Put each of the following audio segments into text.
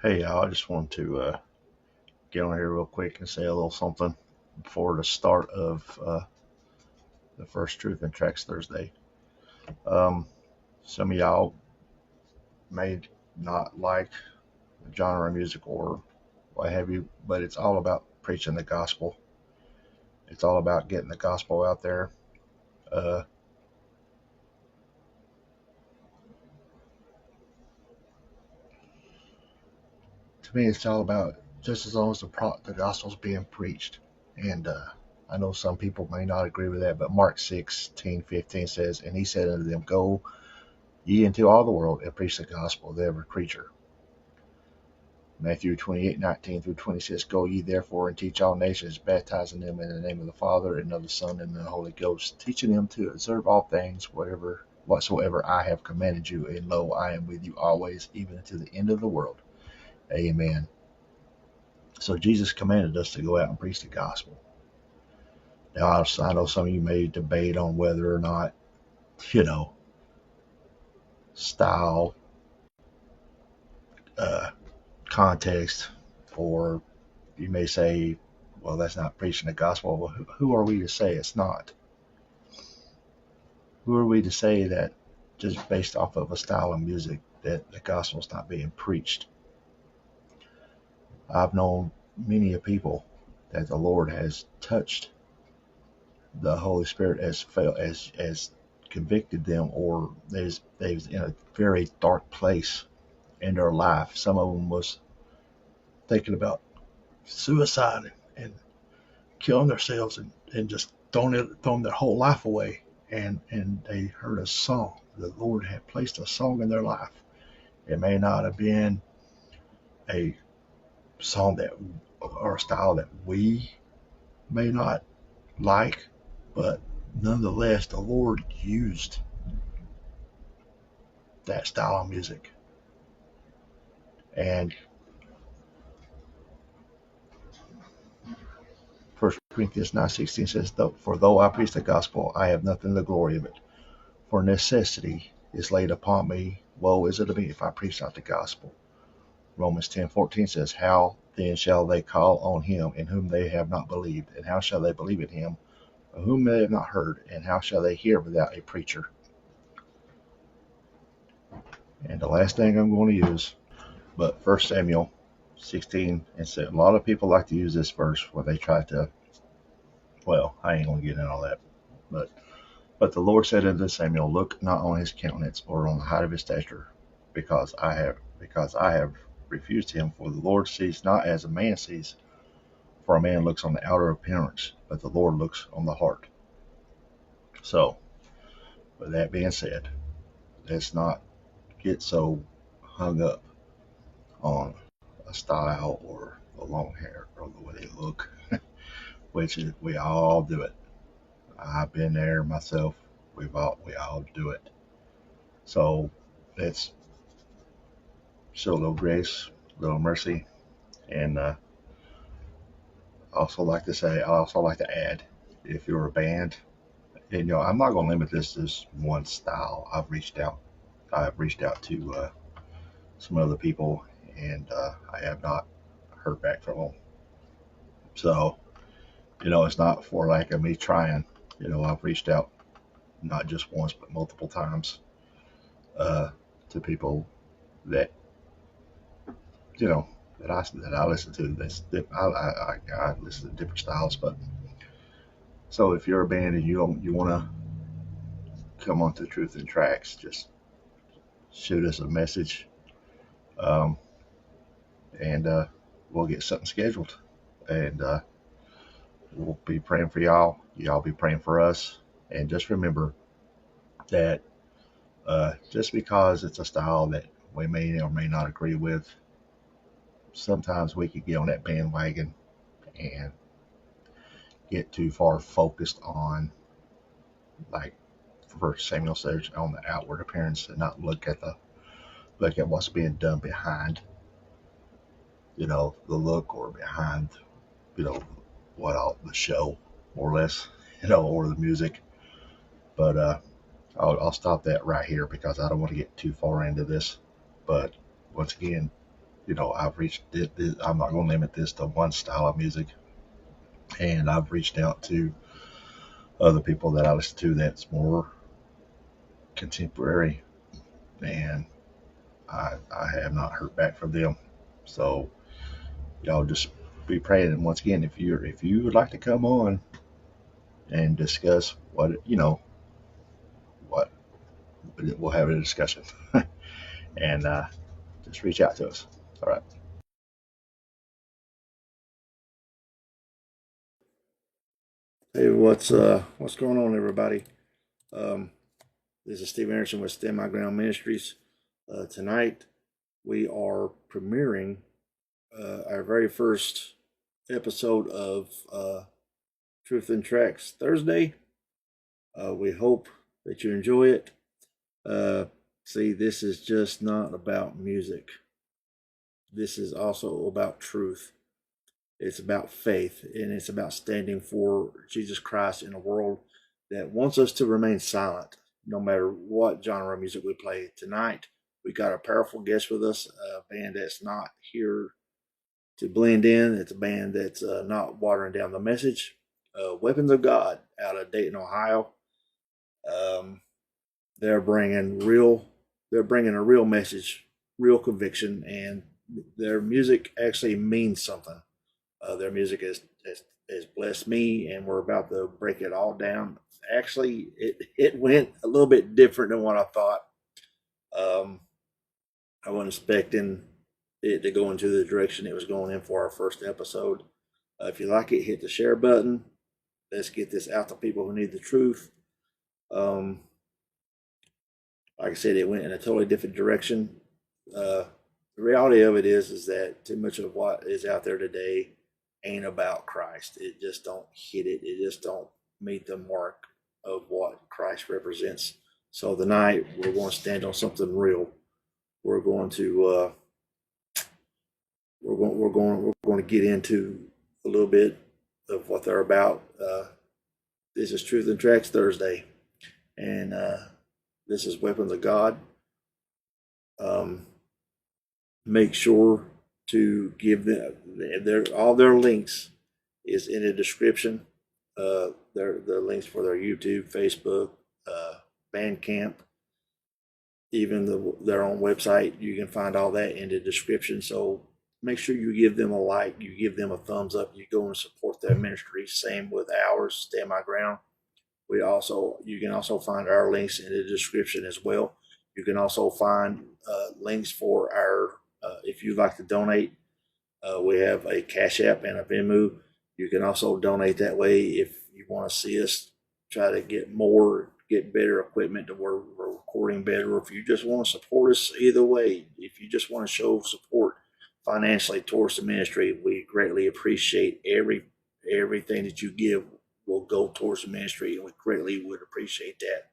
Hey, y'all, I just wanted to get on here real quick and say a little something before the start of the first Truth and Tracks Thursday. Um, some of y'all may not like the genre of music or what have you, but it's all about preaching the gospel. It's all about getting the gospel out there. Uh, to me, it's all about just as long as the gospel's being preached. And I know some people may not agree with that, but Mark 16:15 says, "And he said unto them, Go ye into all the world and preach the gospel to every creature." Matthew 28:19 through 20 says, "Go ye therefore and teach all nations, baptizing them in the name of the Father and of the Son and of the Holy Ghost, teaching them to observe all things whatsoever I have commanded you. And lo, I am with you always, even to the end of the world." Amen. So Jesus commanded us to go out and preach the gospel. Now, I know some of you may debate on whether or not, you know, style, uh, context, or you may say, well, that's not preaching the gospel. Well, who are we to say it's not? Who are we to say that just based off of a style of music that the gospel's not being preached? I've known many people that the Lord has touched. The Holy Spirit has convicted them, or they've in a very dark place in their life. Some of them was thinking about suicide and killing themselves and just throwing their whole life away. And they heard a song. The Lord had placed a song in their life. It may not have been a song that or a style that we may not like, but nonetheless, the Lord used that style of music. And First Corinthians 9:16 says, "For though I preach the gospel, I have nothing of the glory of it. For necessity is laid upon me. Woe is it to me if I preach not the gospel." Romans 10:14 says, "How then shall they call on him in whom they have not believed? And how shall they believe in him of whom they have not heard? And how shall they hear without a preacher?" And the last thing I'm going to use, but 1 Samuel 16 and 7. A lot of people like to use this verse where they try to, well, I ain't going to get into all that. But the Lord said unto Samuel, "Look not on his countenance or on the height of his stature, because I have refused him. For the Lord sees not as a man sees. For a man looks on the outer appearance, but the Lord looks on the heart." So, with that being said, let's not get so hung up on a style or the long hair or the way they look, which is, we all do it. I've been there myself. We all do it. So let's show a little grace, a little mercy, and I also like to add, if you're a band, and I'm not going to limit this to just one style. I've reached out to some other people, and I have not heard back from them. So, it's not for lack of me trying. I've reached out not just once, but multiple times uh, to people that, you know, that I listen to. I listen to different styles, but so if you're a band and you want to come on to Truth and Tracks, just shoot us a message, um, and we'll get something scheduled. And we'll be praying for y'all. Y'all be praying for us. And just remember that just because it's a style that we may or may not agree with, sometimes we could get on that bandwagon and get too far focused on, like First Samuel says, on the outward appearance, and not look at what's being done behind, the look, or behind, you know, what all the show, more or less, or the music. But I'll stop that right here because I don't want to get too far into this. But once again, I've reached it. I'm not going to limit this to one style of music, and I've reached out to other people that I listen to that's more contemporary, and I have not heard back from them. So y'all just be praying. And once again, if you would like to come on and discuss what we'll have a discussion, and just reach out to us. All right. Hey, what's going on, everybody? Um, this is Steve Anderson with Stand My Ground Ministries. Tonight we are premiering our very first episode of Truth and Tracks Thursday. We hope that you enjoy it. See, this is just not about music. This is also about truth. It's about faith, and it's about standing for Jesus Christ in a world that wants us to remain silent, no matter what genre of music we play. Tonight, we got a powerful guest with us, a band that's not here to blend in. It's a band that's not watering down the message. Weapons of God out of Dayton, Ohio. Um, they're bringing real. They're bringing a real message, real conviction, and their music actually means something. Their music has blessed me, and we're about to break it all down. Actually, it went a little bit different than what I thought. Um, I wasn't expecting it to go into the direction it was going in for our first episode. If you like it, hit the share button. Let's get this out to people who need the truth. Um, like I said, it went in a totally different direction. The reality of it is that too much of what is out there today ain't about Christ. It just don't hit it. It just don't meet the mark of what Christ represents. So tonight we're going to stand on something real. We're going to we're going to get into a little bit of what they're about. This is Truth and Tracks Thursday, and this is Weapons of God. Um, Make sure to give them all their links is in the description. Their links for their YouTube, Facebook, Bandcamp, even their own website. You can find all that in the description. So make sure you give them a like, you give them a thumbs up, you go and support their ministry. Same with ours, Stand My Ground. You can also find our links in the description as well. You can also find links for our if you'd like to donate. We have a Cash App and a Venmo. You can also donate that way if you want to see us try to get better equipment to where we're recording better. Or if you just want to support us, either way, if you just want to show support financially towards the ministry, we greatly appreciate everything that you give will go towards the ministry, and we greatly would appreciate that.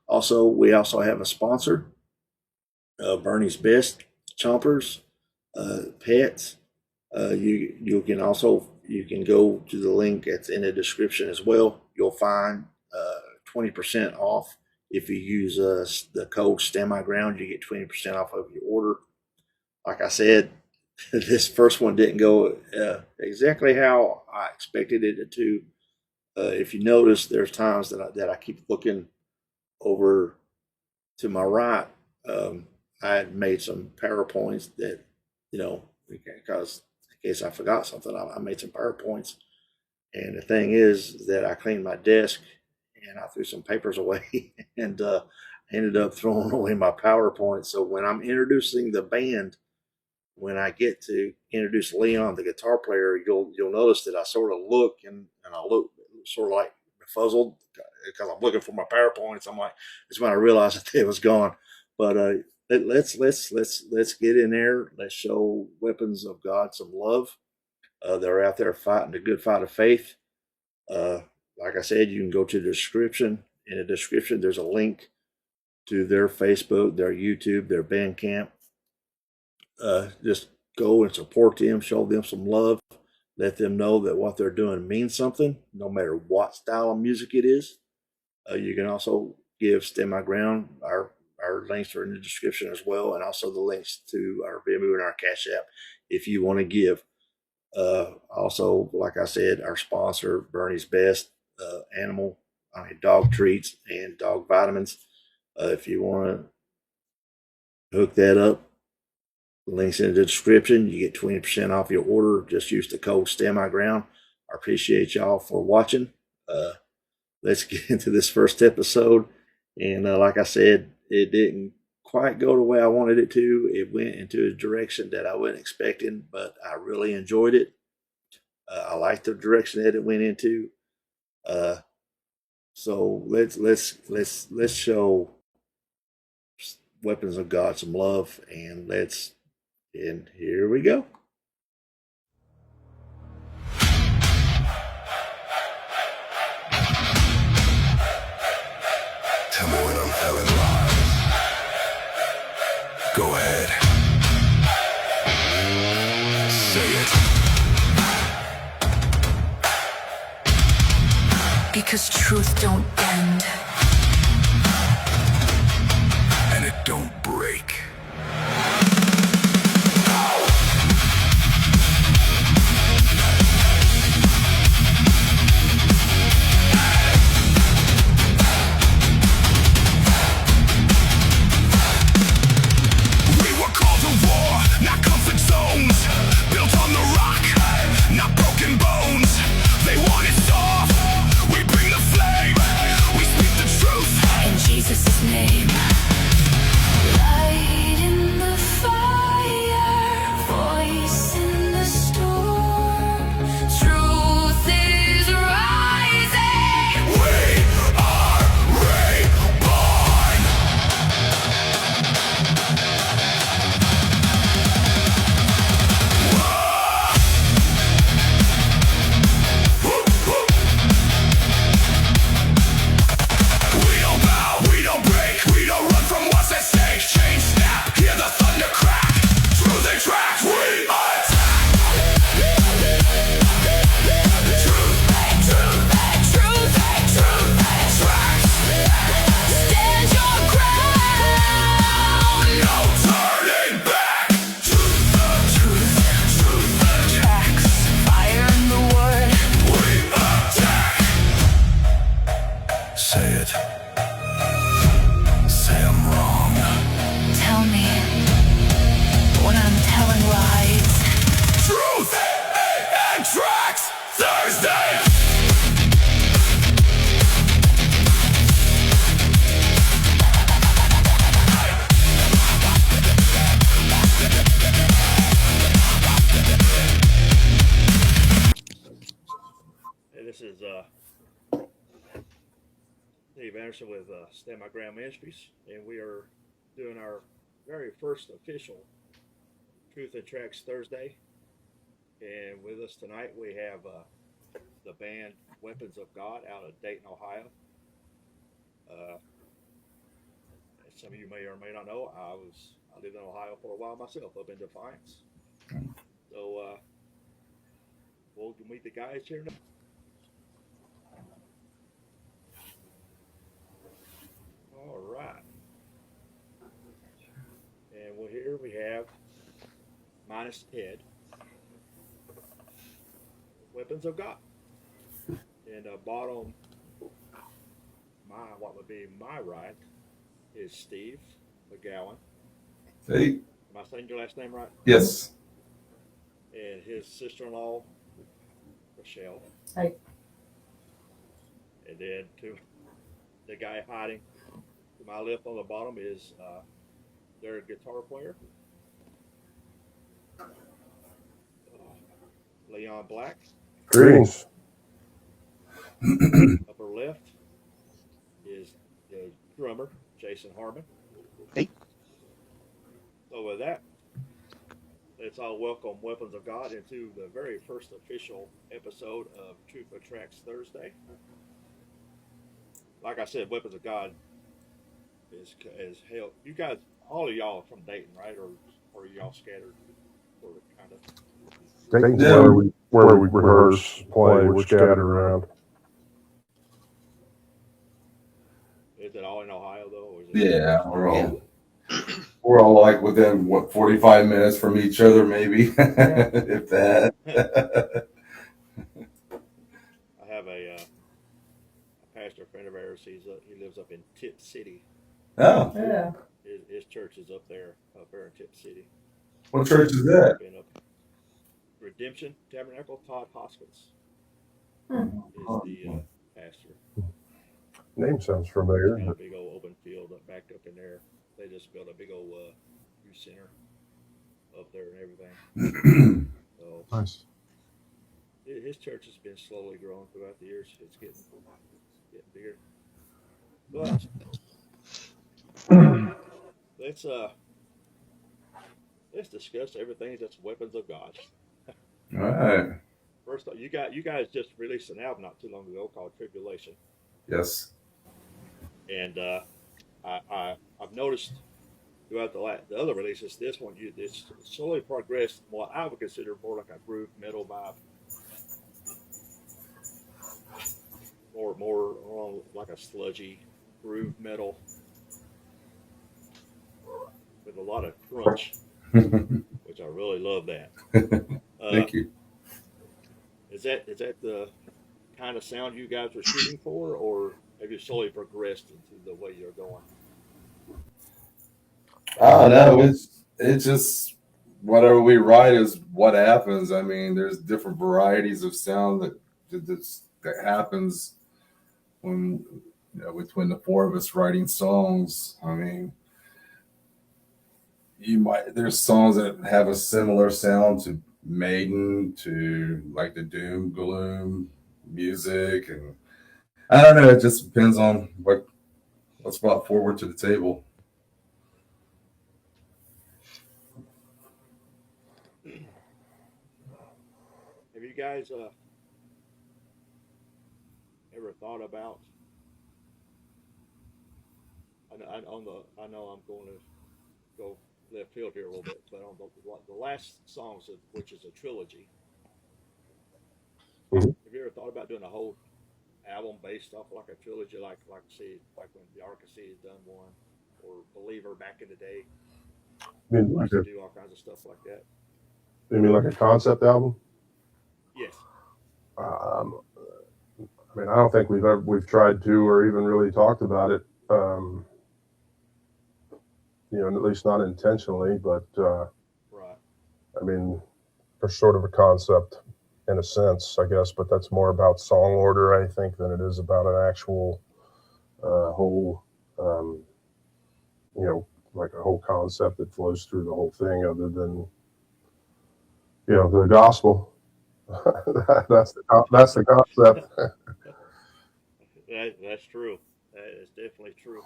Also, we also have a sponsor, Bernie's Best Chompers Pets. You can go to the link that's in the description as well. You'll find 20% off if you use the code Stand My Ground. You get 20% off of your order. Like I said, this first one didn't go exactly how I expected it to. If you notice, there's times that I keep looking over to my right. I had made some PowerPoints that, because in case I forgot something, I made some PowerPoints. And the thing is that I cleaned my desk and I threw some papers away and ended up throwing away my PowerPoint. So when I'm introducing the band, when I get to introduce Leon, the guitar player, you'll notice that I sort of look and I look sort of like befuzzled because I'm looking for my PowerPoints. I'm like, it's when I realized that it was gone. But let's get in there. Let's show Weapons of God some love. They're out there fighting the good fight of faith. Uh, like I said, you can go to the description. In the description, there's a link to their Facebook, their YouTube, their Bandcamp. Just go and support them, show them some love, let them know that what they're doing means something, no matter what style of music it is. You can also give Stand My Ground, our our links are in the description as well, and also the links to our Venmo and our Cash App if you want to give. Also, like I said, our sponsor, Bernie's Best dog treats and dog vitamins. If you want to hook that up, links in the description. You get 20% off your order. Just use the code Stand My Ground. I appreciate y'all for watching. Let's get into this first episode. And like I said, it didn't quite go the way I wanted it to. It went into a direction that I wasn't expecting, but I really enjoyed it. I liked the direction that it went into. So let's show Weapons of God some love, and here we go. Tell me when I'm telling lies. Go ahead. Say it. Because truth don't bend. And it don't break. This is Dave Anderson with Stand My Ground Ministries, and we are doing our very first official Truth and Tracks Thursday. And with us tonight we have the band Weapons of God out of Dayton, Ohio. As some of you may or may not know, I lived in Ohio for a while myself, up in Defiance. So we'll meet the guys here now. All right. And here we have, minus Ed, Weapons of God. And bottom, what would be my right, is Steve McGowan. Hey. Am I saying your last name right? Yes. And his sister-in-law, Rochelle. Hey. And then to the guy hiding to my left on the bottom is their guitar player, Leon Black. Greetings. Upper left is the drummer, Jason Harmon. Hey. So with that, let's all welcome Weapons of God into the very first official episode of Truth and Tracks Thursday. Like I said, Weapons of God is hell. You guys, all of y'all are from Dayton, right? Or are y'all scattered? Sort of, kind of. Dayton's where we rehearse, play, we're scattered around. Is it all in Ohio though, or is Yeah, Yeah. we're all like within 45 minutes from each other, maybe Yeah. if that. I have a pastor friend of ours. He lives up in Tip City. Oh, Yeah. His church is up there in Tip City. what church is He's that? been up Redemption Tabernacle. Todd Hoskins Hmm. is the pastor. Name sounds He's familiar, got a but big old open field backed up in there. They just built a big old youth center up there and everything. So nice. his church has been slowly growing throughout the years. It's getting bigger. But let's uh let's discuss everything that's weapons of God. All right. First off, you guys just released an album not too long ago called Tribulation, Yes. and I've noticed throughout the other releases, this one it's slowly progressed what I would consider more like a groove metal vibe, more like a sludgy groove metal with a lot of crunch, which I really love that. Uh, Thank you. is that the kind of sound you guys were shooting for, or have you slowly progressed into the way you're going? Oh no, it's just whatever we write is what happens. I mean, there's different varieties of sound that happens when between the four of us writing songs. I mean, there's songs that have a similar sound to Maiden, to like the doom gloom music, and I don't know. It just depends on what's brought forward to the table. Have you guys ever thought about? I know I'm going to go left field here a little bit, but on the last songs, which is a trilogy, Mhm. have you ever thought about doing a whole album based off like a trilogy, like when the Arcasy has done one, or Believer back in the day I mean, like used to a, do all kinds of stuff like that? you mean like a concept album? Yes. Um, I mean, I don't think we've tried to or even really talked about it. At least not intentionally. But Right. I mean, there's sort of a concept in a sense, I guess, but that's more about song order, I think, than it is about an actual whole, um, like a whole concept that flows through the whole thing, other than the gospel. That's the concept. That's true. That is definitely true.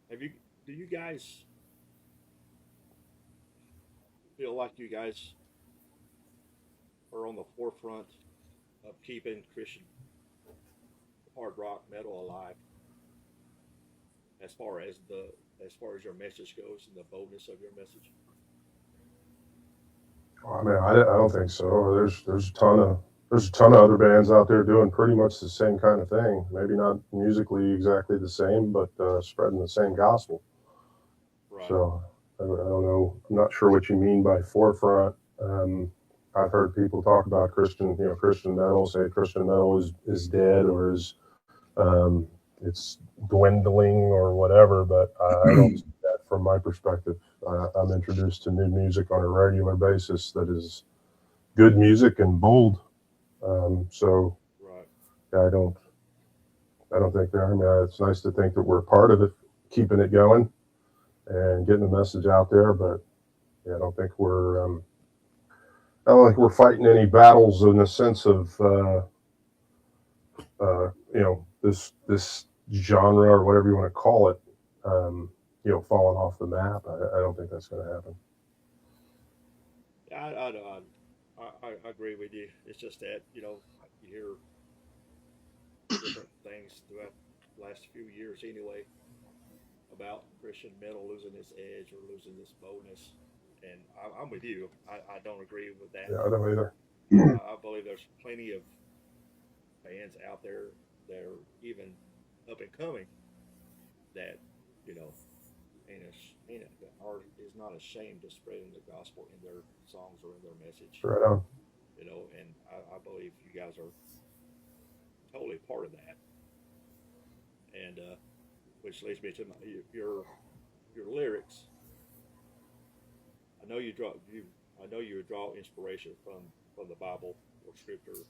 Have you? Do you guys feel like you guys are on the forefront of keeping Christian hard rock metal alive, as far as your message goes and the boldness of your message? I mean, I don't think so. There's a ton of other bands out there doing pretty much the same kind of thing. Maybe not musically exactly the same, but spreading the same gospel. Right. So I don't know. I'm not sure what you mean by forefront. I've heard people talk about Christian metal, say Christian metal is dead or is um, it's dwindling or whatever. But I don't see that from my perspective. I'm introduced to new music on a regular basis that is good music and bold. So Right. yeah, I don't think that. I mean, it's nice to think that we're part of it, keeping it going and getting the message out there. But yeah, I don't think we're fighting any battles in the sense of this genre or whatever you want to call it, falling off the map. I don't think that's going to happen. Yeah, I agree with you. It's just that you hear different things throughout the last few years anyway about Christian metal losing its edge or losing its boldness, and I'm with you. I don't agree with that. Yeah, I don't either. I believe there's plenty of bands out there that are even up and coming that you know, art is not ashamed of spreading the gospel in their songs or in their message, Right on. and I believe you guys are totally part of that. And which leads me to your lyrics. I know I know you draw inspiration from the Bible or Scripture.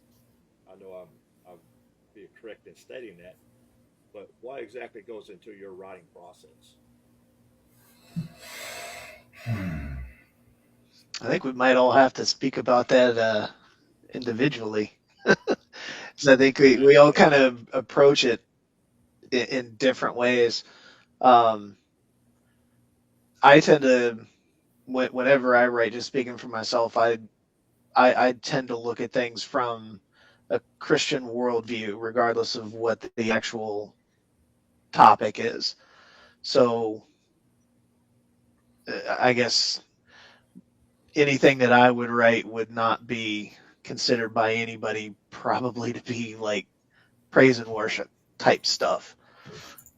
I know I'm being correct in stating that, but what exactly goes into your writing process? I think we might all have to speak about that individually. So I think we all Okay, kind of approach it in different ways. Um, I tend to, whenever I write, just speaking for myself, I tend to look at things from a Christian worldview, regardless of what the actual topic is. So I guess anything that I would write would not be considered by anybody probably to be like praise and worship type stuff.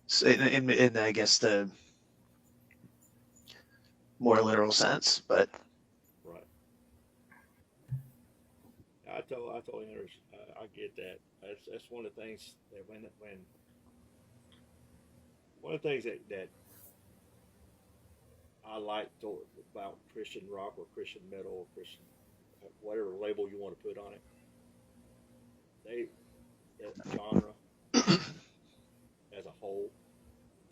So in I guess the more literal sense, but right. I totally understand. I get that. That's one of the things that when one of the things that I like about Christian rock or Christian metal or Christian whatever label you want to put on it, they that genre as a whole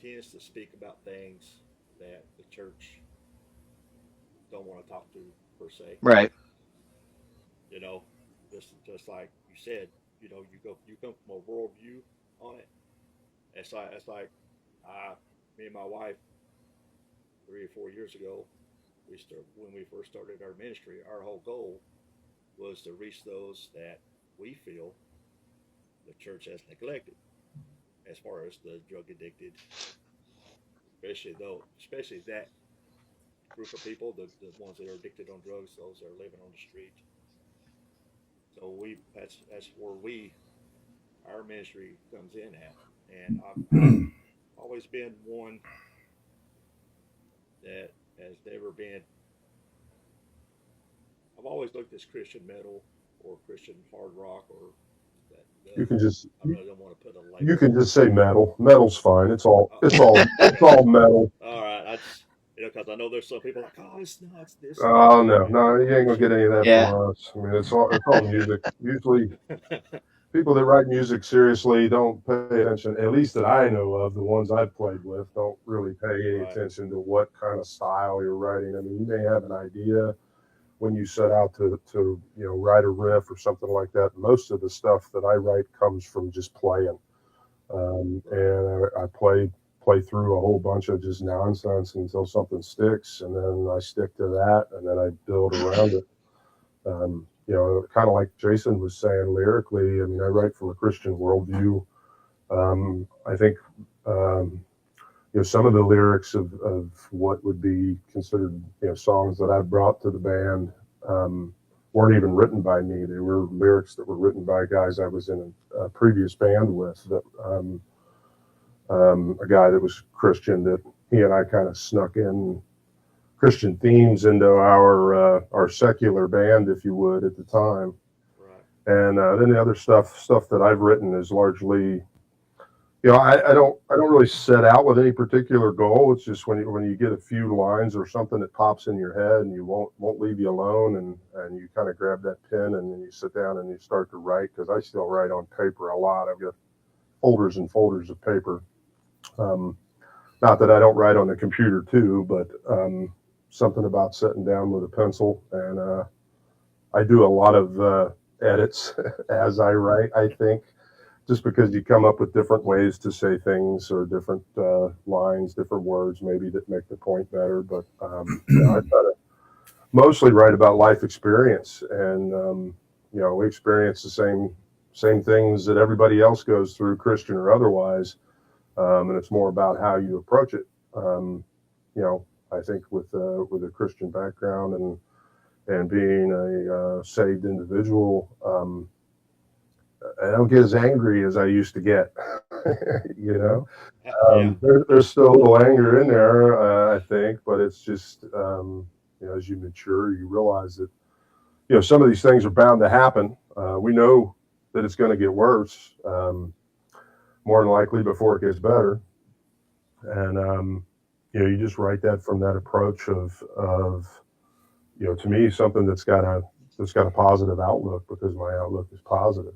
tends to speak about things that the church don't want to talk to per se. right. You know, just like you said, you come from a worldview on it. It's like I me and my wife 3 or 4 years ago when we first started our ministry, our whole goal was to reach those that we feel the church has neglected as far as the drug addicted, especially that group of people, the ones that are addicted on drugs, those that are living on the street. So that's where our ministry comes in at, and I've always been one that has never been. I've always looked at Christian metal or Christian hard rock or that. You can just I really don't want to put a you label can on just it. say metal. Metal's fine. It's Okay, all metal. all right. I just because I know there's some people like, oh, it's not it's this and that. Oh no, Okay, no, you well, ain't gonna get any of that from Yeah. us. I mean, it's all music. Usually, people that write music seriously don't pay attention. At least that I know of, the ones I've played with don't really pay any right, attention to what kind of style you're writing. I mean, you may have an idea when you set out to write a riff or something like that. Most of the stuff that I write comes from just playing. right, And I play through a whole bunch of just nonsense until something sticks, and then I stick to that, and then I build around it. Kind of like Jason was saying lyrically. I mean, I write from a Christian worldview. I think some of the lyrics of what would be considered songs that I brought to the band weren't even written by me. They were lyrics that were written by guys I was in a previous band with. That a guy that was Christian, that he and I kind of snuck in Christian themes into our secular band, if you would, at the time. right, And then the other stuff that I've written is largely, I don't really set out with any particular goal. It's just when you get a few lines or something that pops in your head and you won't leave you alone, and you kind of grab that pen and then you sit down and you start to write, because I still write on paper a lot. I've got folders and folders of paper. Um, Not that I don't write on the computer too, but something about sitting down with a pencil, and I do a lot of edits as I write. I think just because you come up with different ways to say things, or different lines, different words, maybe that make the point better. But I try to mostly write about life experience, and we experience the same things that everybody else goes through, Christian or otherwise. And it's more about how you approach it. I think with a Christian background and being a saved individual, I don't get as angry as I used to get. You know, Yeah. there's still a little anger in there, I think, but it's just as you mature, you realize that some of these things are bound to happen. We know that it's going to get worse, more than likely before it gets better, and you just write that from that approach of to me something that's got a positive outlook, because my outlook is positive,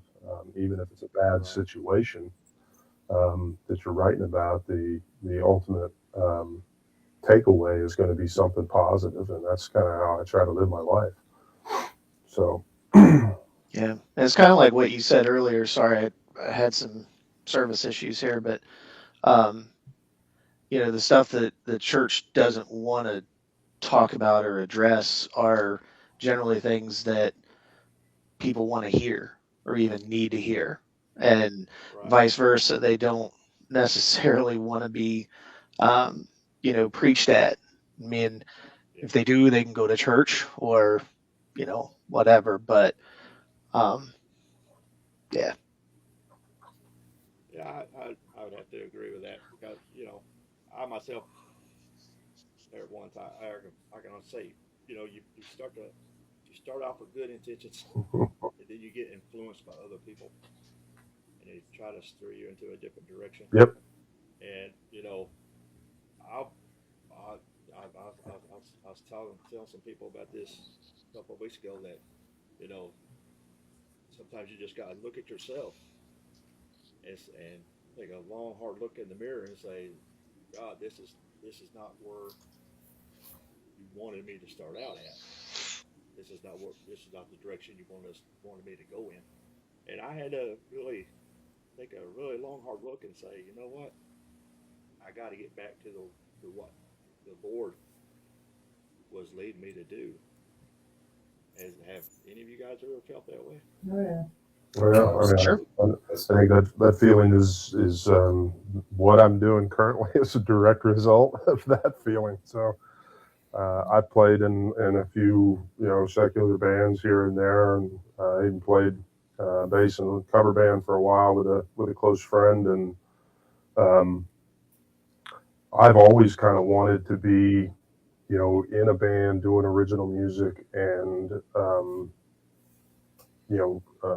even if it's a bad Right. situation that you're writing about. The ultimate takeaway is going to be something positive, and that's kind of how I try to live my life. So, Yeah, and it's kind of like what you said earlier. Sorry, I had some service issues here, but um, the stuff that the church doesn't want to talk about or address are generally things that people want to hear or even need to hear, and Right. vice versa. They don't necessarily want to be, um, preached at. I mean, Yeah. if they do, they can go to church or, whatever. But um, yeah, Yeah. I would have to agree with that because I myself there once I can say you start off with good intentions and then you get influenced by other people and they try to steer you into a different direction. yep, And I I I was telling some people about this a couple of weeks ago that you know sometimes you just got to look at yourself and take a long hard look in the mirror and say, God, this is not where you wanted me to start out at. This is not the direction you wanted me to go in. And I had to really take a really long hard look and say, you know what, I got to get back to what the Lord was leading me to do. Have any of you guys ever felt that way? well, I Absolutely. sure. mean, That's I think that feeling is what I'm doing currently is a direct result of that feeling. So I played in a few secular bands here and there, and I even played bass in a cover band for a while with a close friend, and um, I've always kind of wanted to be in a band doing original music, and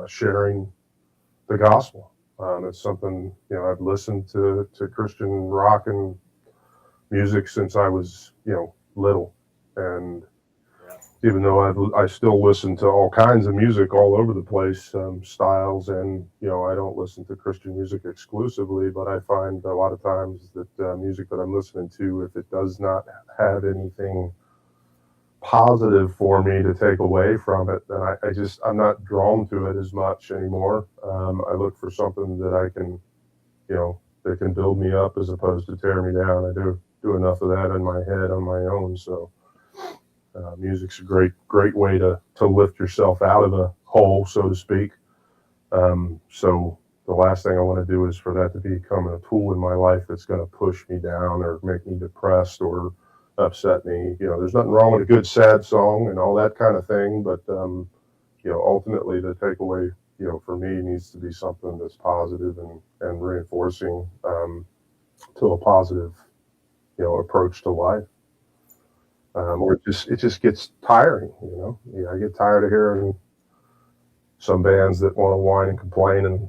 sharing the gospel. It's something I've listened to Christian rock and music since I was little, and Right. even though I still listen to all kinds of music all over the place, styles, and I don't listen to Christian music exclusively, but I find a lot of times that music that I'm listening to, if it does not have anything positive for me to take away from it, then I'm not drawn to it as much anymore. I look for something that I can that can build me up as opposed to tear me down. I do enough of that in my head on my own. So music's a great way to lift yourself out of a hole, so to speak. So the last thing I want to do is for that to become a tool in my life that's going to push me down or make me depressed or upset me. There's nothing wrong with a good sad song and all that kind of thing, but ultimately the takeaway, for me needs to be something that's positive and reinforcing to a positive, approach to life. Or it just gets tiring. Yeah, I get tired of hearing some bands that want to whine and complain and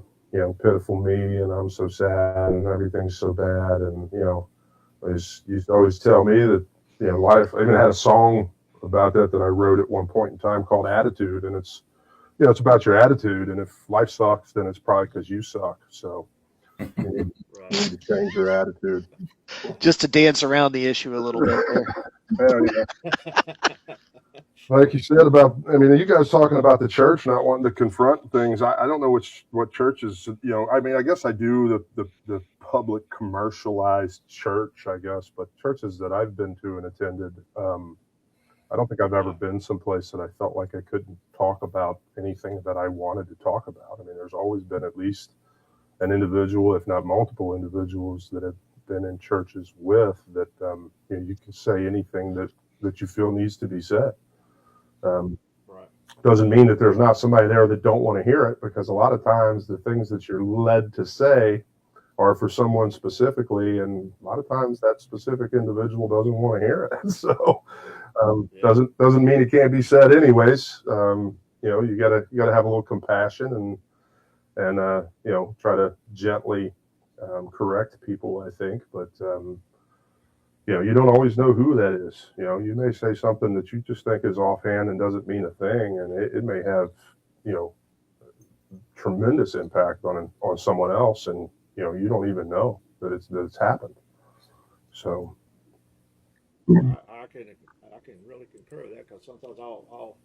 pitiful me and I'm so sad and everything's so bad, and used to always tell me that life. I even had a song about that I wrote at one point in time called Attitude, and it's about your attitude, and if life sucks, then it's probably because you suck. So you need, Right. you need to change your attitude. Just to dance around the issue a little bit there. Yeah, like you said about, I mean, you guys talking about the church not wanting to confront things. I don't know what churches, I mean, I guess I do the public commercialized church, I guess, but churches that I've been to and attended, I don't think I've ever Yeah. been someplace that I felt like I couldn't talk about anything that I wanted to talk about. I mean, there's always been at least an individual, if not multiple individuals, that have been in churches with that you can say anything that you feel needs to be said. Um, Right. Doesn't mean that there's not somebody there that don't want to hear it, because a lot of times the things that you're led to say are for someone specifically, and a lot of times that specific individual doesn't want to hear it. So doesn't mean it can't be said anyways. You gotta have a little compassion and try to gently correct people, I think. But you don't always know who that is. You may say something that you just think is offhand and doesn't mean a thing, and it may have tremendous impact on someone else, and you don't even know that it's happened. So I can really concur with that, because sometimes I'll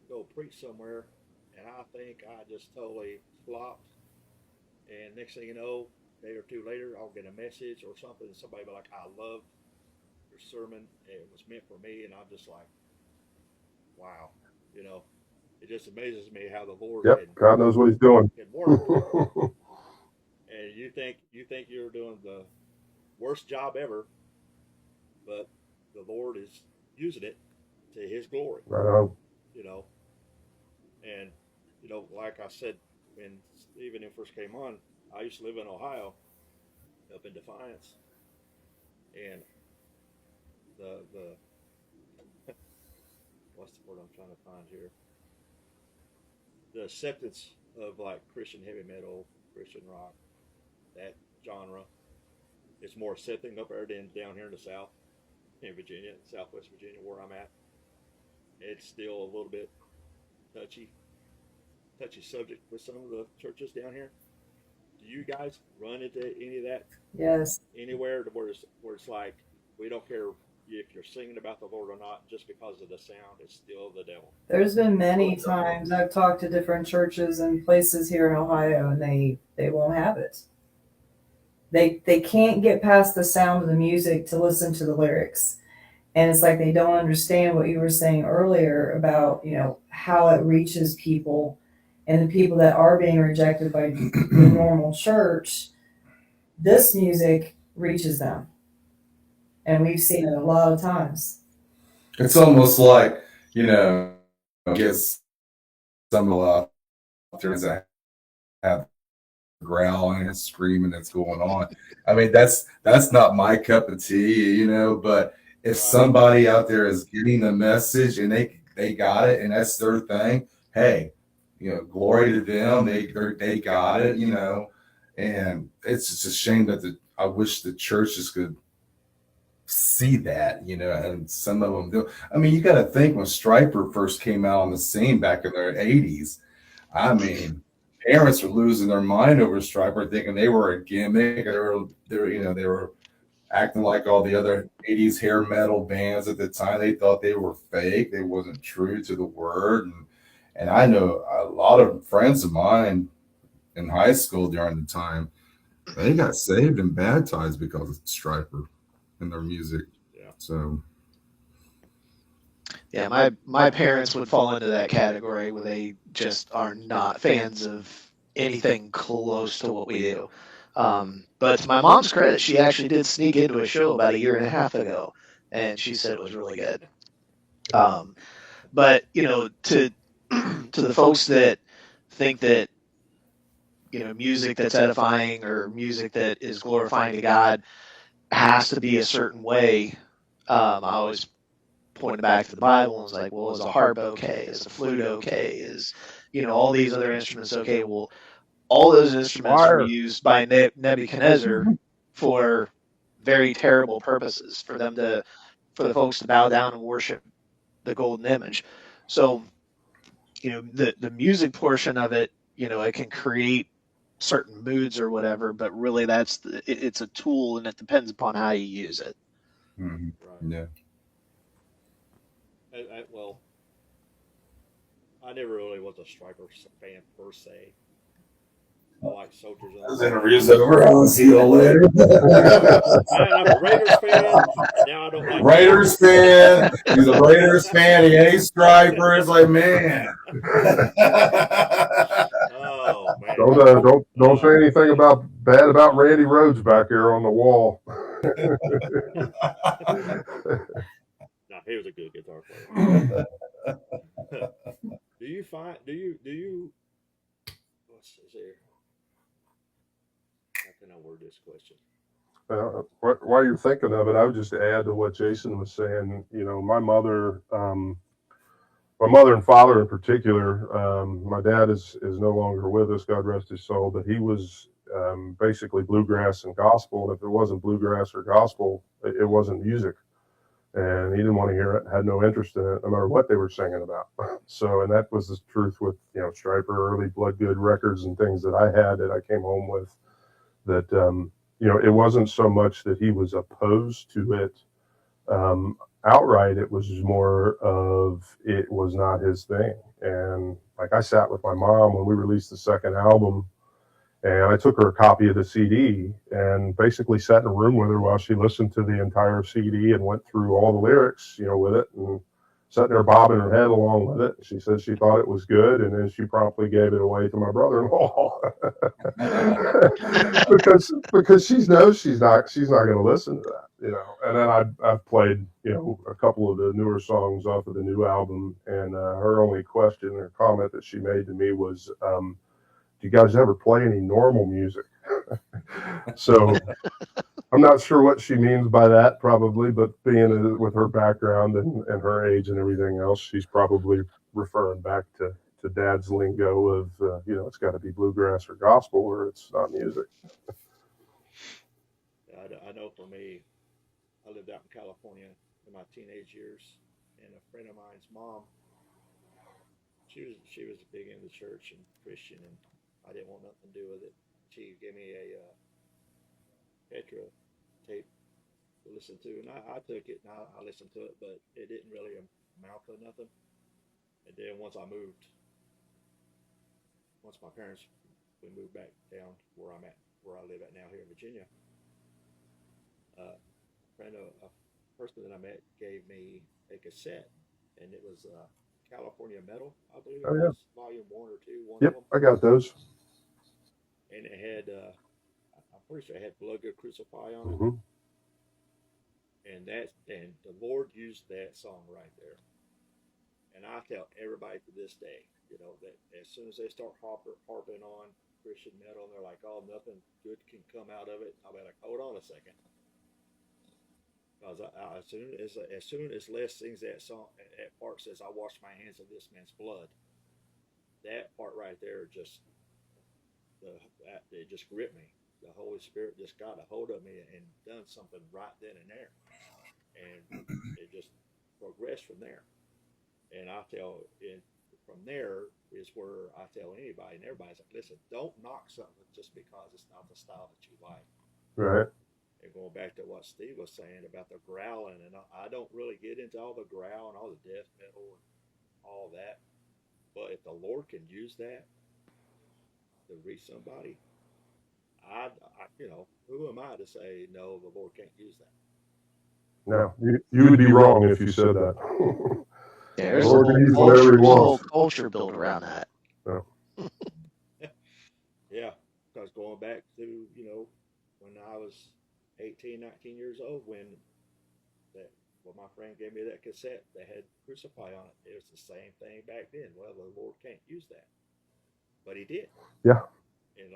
go preach somewhere and I think I just totally flopped, and next thing you know, a day or two later, I'll get a message or something, and somebody will be like, "I loved your sermon. It was meant for me," and I'm just like, "Wow," you know. It just amazes me how the Lord yep, God knows what He's doing. can work. And you think you're doing the worst job ever, but the Lord is using it to His glory. Right on. You know, and like I said when Stephen first came on, I used to live in Ohio, up in Defiance, and the what's the word I'm trying to find here? The acceptance of like Christian heavy metal, Christian rock, that genre is more accepting up there than down here in the South, in Virginia, Southwest Virginia, where I'm at. It's still a little bit touchy subject with some of the churches down here. Do you guys run into any of that? Yes. Anywhere to where it's like, we don't care if you're singing about the Lord or not, just because of the sound, it's still the devil. There's been many times I've talked to different churches and places here in Ohio, and they won't have it. They can't get past the sound of the music to listen to the lyrics. And it's like they don't understand what you were saying earlier about, how it reaches people, and the people that are being rejected by the normal church, this music reaches them. And we've seen it a lot of times. It's almost like, I guess some out there that have growling and screaming that's going on. I mean, that's not my cup of tea, but if somebody out there is getting the message and they got it and that's their thing, hey, glory to them. They got it, and it's just a shame that I wish the churches could see that, and some of them do. I mean, you got to think when Stryper first came out on the scene back in the 80s, I mean, parents were losing their mind over Stryper, thinking they were a gimmick. They were acting like all the other 80s hair metal bands at the time. They thought they were fake. They wasn't true to the word. And I know a lot of friends of mine in high school during the time, they got saved and baptized because of Stryper and their music. Yeah. So yeah, my parents would fall into that category where they just are not fans of anything close to what we do. But to my mom's credit, she actually did sneak into a show about a year and a half ago, and she said it was really good. But to the folks that think that music that's edifying or music that is glorifying to God has to be a certain way, I always pointed back to the Bible and was like, well, is a harp okay? Is a flute okay? Is all these other instruments okay? Well, all those instruments were used by Nebuchadnezzar for very terrible purposes, for the folks to bow down and worship the golden image. So, the music portion of it, it can create certain moods or whatever, but really it's a tool, and it depends upon how you use it. right. Yeah. Well, I never really was a Stryper fan per se. I like Soldiers of This interview's over. I'll see you all later. I'm a Raiders fan, and now I don't like Raiders fan. He's a Raiders fan. He hates Stryper. It's like, man. Oh man! Don't say anything bad about Randy Rhodes back here on the wall. No, he was a good guitar player. you find do you what's here? How can I word this question? While you're thinking of it, I would just add to what Jason was saying. You know, my mother and father in particular. My dad is no longer with us, God rest his soul, but he was basically bluegrass and gospel. And if it wasn't bluegrass or gospel, it wasn't music. And he didn't want to hear it, had no interest in it, no matter what they were singing about. So, and that was the truth with, you know, Stryper, early Bloodgood records and things that I had that I came home with. That you know, it wasn't so much that he was opposed to it outright. It was more of it was not his thing. And like I sat with my mom when we released the second album, and I took her a copy of the CD and basically sat in a room with her while she listened to the entire CD and went through all the lyrics, you know, with it, and sat there bobbing her head along with it. She said she thought it was good, and then she promptly gave it away to my brother-in-law because she knows she's not going to listen to that, you know. And then I've played, you know, a couple of the newer songs off of the new album, and her only question or comment that she made to me was, do you guys ever play any normal music? So I'm not sure what she means by that, probably, but being with her background and her age and everything else, she's probably referring back to Dad's lingo of, you know, it's got to be bluegrass or gospel or it's not music. I know for me, I lived out in California in my teenage years, and a friend of mine's mom, she was big into church and Christian, and I didn't want nothing to do with it. She gave me a Petra tape to listen to, and I took it and I listened to it, but it didn't really amount to nothing. And then once my parents, we moved back down where I live at now here in Virginia. A person that I met gave me a cassette, and it was California Metal, I believe it Oh yeah, was, Volume One or Two, one of yep, them, I got those. and it had I'm pretty sure it had "Blood Good Crucify" on it, Mm-hmm. and the Lord used that song right there. And I tell everybody to this day, you know, that as soon as they start harping on Christian metal, and they're like, "Oh, nothing good can come out of it," I'll be like, "Hold on a second," because as soon as Les sings that song, that part says, "I wash my hands of this man's blood," that part right there it just gripped me. The Holy Spirit just got a hold of me and done something right then and there, and it just progressed from there. And from there is where I tell anybody, and everybody's like, listen, don't knock something just because it's not the style that you like. Right. And going back to what Steve was saying about the growling, and I don't really get into all the growl and all the death metal and all that, but if the Lord can use that to reach somebody, who am I to say no? The Lord can't use that. No, you would be wrong if you said that. Yeah, The there's a Lord can whole use whatever He culture. There's a wants. whole culture built around that. No. Yeah, because going back to when I was 18, 19 years old, my friend gave me that cassette that had Crucify on it. It was the same thing back then. Well, the Lord can't use that, but He did. Yeah. And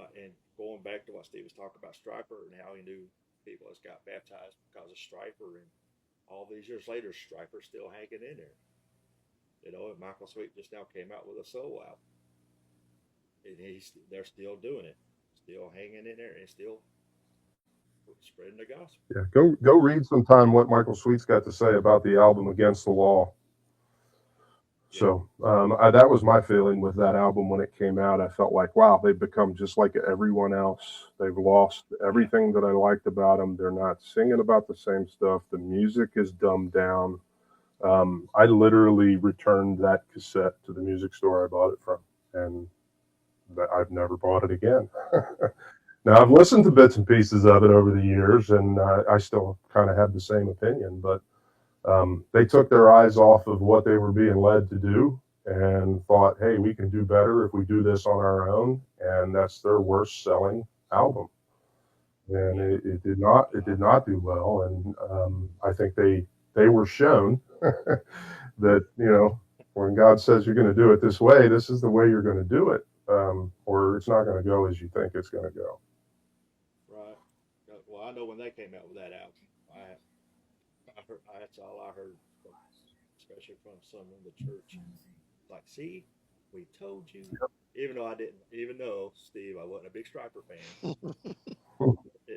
going back to what Steve was talking about Stryper and how he knew people that's got baptized because of Stryper, and all these years later, Stryper's still hanging in there. You know, and Michael Sweet just now came out with a solo album, and they're still doing it, still hanging in there, and still spreading the gospel. Yeah. Go read sometime what Michael Sweet's got to say about the album Against the Law. So that was my feeling with that album when it came out. I felt like, wow, they've become just like everyone else. They've lost everything that I liked about them. They're not singing about the same stuff. The music is dumbed down. I literally returned that cassette to the music store I bought it from, and I've never bought it again. Now, I've listened to bits and pieces of it over the years, and I still kind of have the same opinion, but they took their eyes off of what they were being led to do and thought, hey, we can do better if we do this on our own. And that's their worst selling album. And it did not do well. And I think they were shown that, when God says you're going to do it this way, this is the way you're going to do it, or it's not going to go as you think it's going to go. Right. Well, I know when they came out with that album, I heard that's all I heard, especially from someone in the church. Like, see, we told you. Even though I didn't, even though Steve, I wasn't a big Striper fan.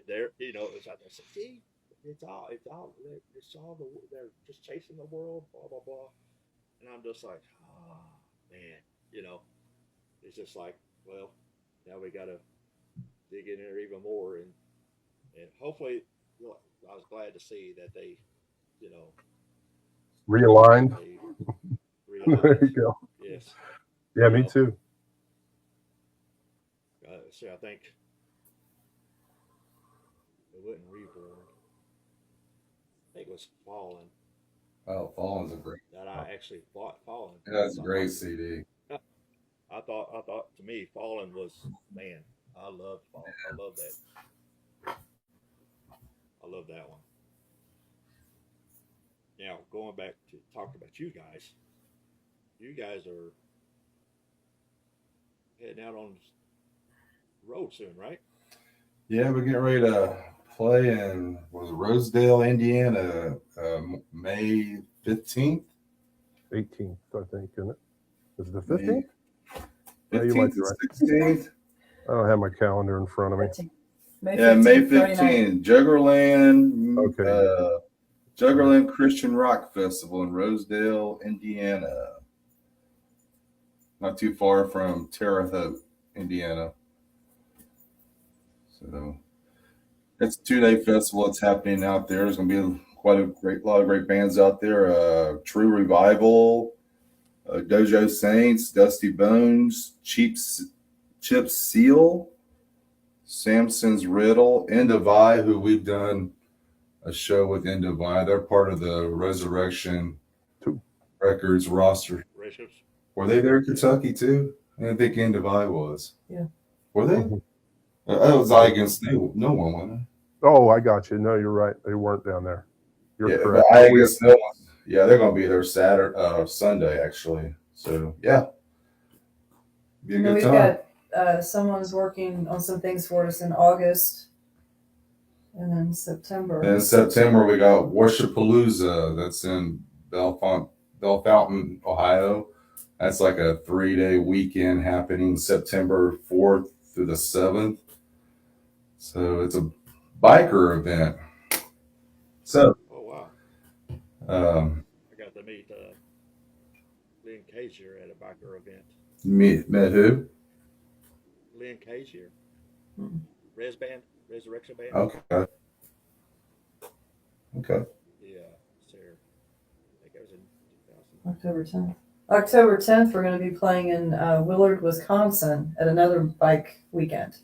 There, it was out there. See, it's all, they're just chasing the world, blah blah blah. And I'm just like, oh man, it's just like, well, now we got to dig in there even more, and hopefully, I was glad to see that they, Realigned. they There you realized, go. yes, Yeah, me too. see, I think it wasn't Reborn. I think it was Fallen Oh, Fallen's a great. that I actually bought. Fallen. Yeah, that's a great CD. I thought to me, Fallen was, man. I loved Fallen. I love that. I love that one. Now going back to talk about you guys. You guys are heading out on the road soon, right? Yeah, we're getting ready to play in Rosedale, Indiana, May 15th. 18th, I think, isn't it? Is it the 15th? May 15th, be right. 16th. I don't have my calendar in front of me. 15th. May 15th, Juggerland, Okay. Juggerland Christian Rock Festival in Rosedale, Indiana. Not too far from Terre Haute, Indiana. So it's a 2-day festival. It's happening out there. There's going to be quite a lot of great bands out there. True Revival, Dojo Saints, Dusty Bones, Chip Seal, Samson's Riddle, End of I, who we've done a show with End of I. They're part of the Resurrection Records roster. Ratios. Were they there in Kentucky too? I didn't think End of I was. Yeah. Were they? That was I against no one, wasn't it? Oh, I got you. No, you're right. They weren't down there. You're correct. I against no one. Yeah, they're going to be there Sunday actually. So yeah, be a good We've time. got someone's working on some things for us in August, and then September. In September, we got Worshipalooza. That's in Bellefontaine, Ohio. That's like a 3-day weekend happening September 4th through the 7th. So it's a biker event. So, Oh wow! I got to meet Lynn Casier at a biker event. Met who? Lynn Casier, Hmm. Resurrection Band. Okay. Yeah, Sarah. I think it was in 2000. October 10th. October 10th, we're going to be playing in Willard, Wisconsin at another bike weekend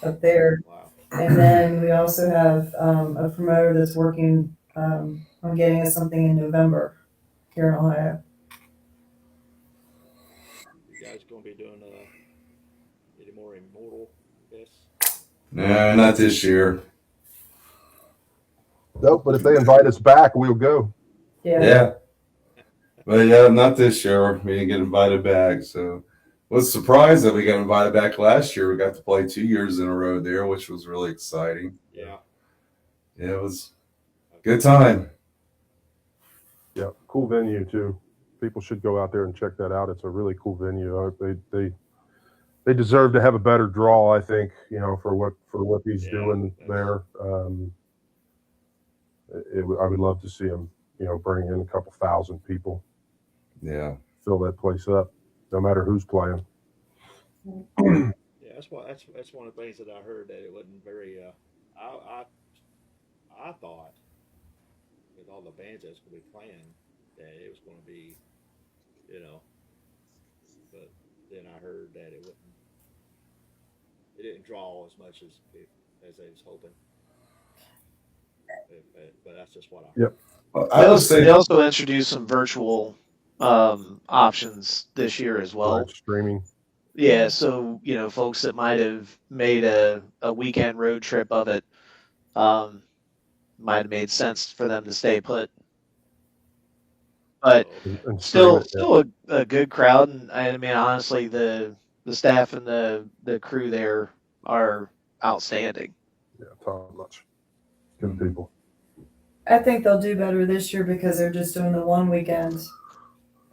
up there. Wow. And then we also have a promoter that's working on getting us something in November here in Ohio. You guys gonna be doing any more Immortal Fest? No, not this year. Nope, but if they invite us back, we'll go. Yeah. But yeah, not this year. We didn't get invited back. So was surprised that we got invited back last year. We got to play 2 years in a row there, which was really exciting. Yeah. Yeah, it was a good time. Yeah, cool venue too. People should go out there and check that out. It's a really cool venue. They deserve to have a better draw, I think. For what he's doing there. I would love to see him, bring in a couple thousand people. Yeah. Fill that place up, no matter who's playing. Yeah, that's one of the things that I heard, that it wasn't very. I thought with all the bands that's going to be playing that it was going to be, but then I heard that it wouldn't. It didn't draw as much as they was hoping. But that's just what I heard. Yep. Well, They also introduced some virtual options this year as well. Right, streaming. Yeah, so folks that might have made a weekend road trip of it, might have made sense for them to stay put. but and stream it. Yeah, still a good crowd. And I mean, honestly, the staff and the crew there are outstanding. yeah, top notch. Good people. I think they'll do better this year because they're just doing the one weekend.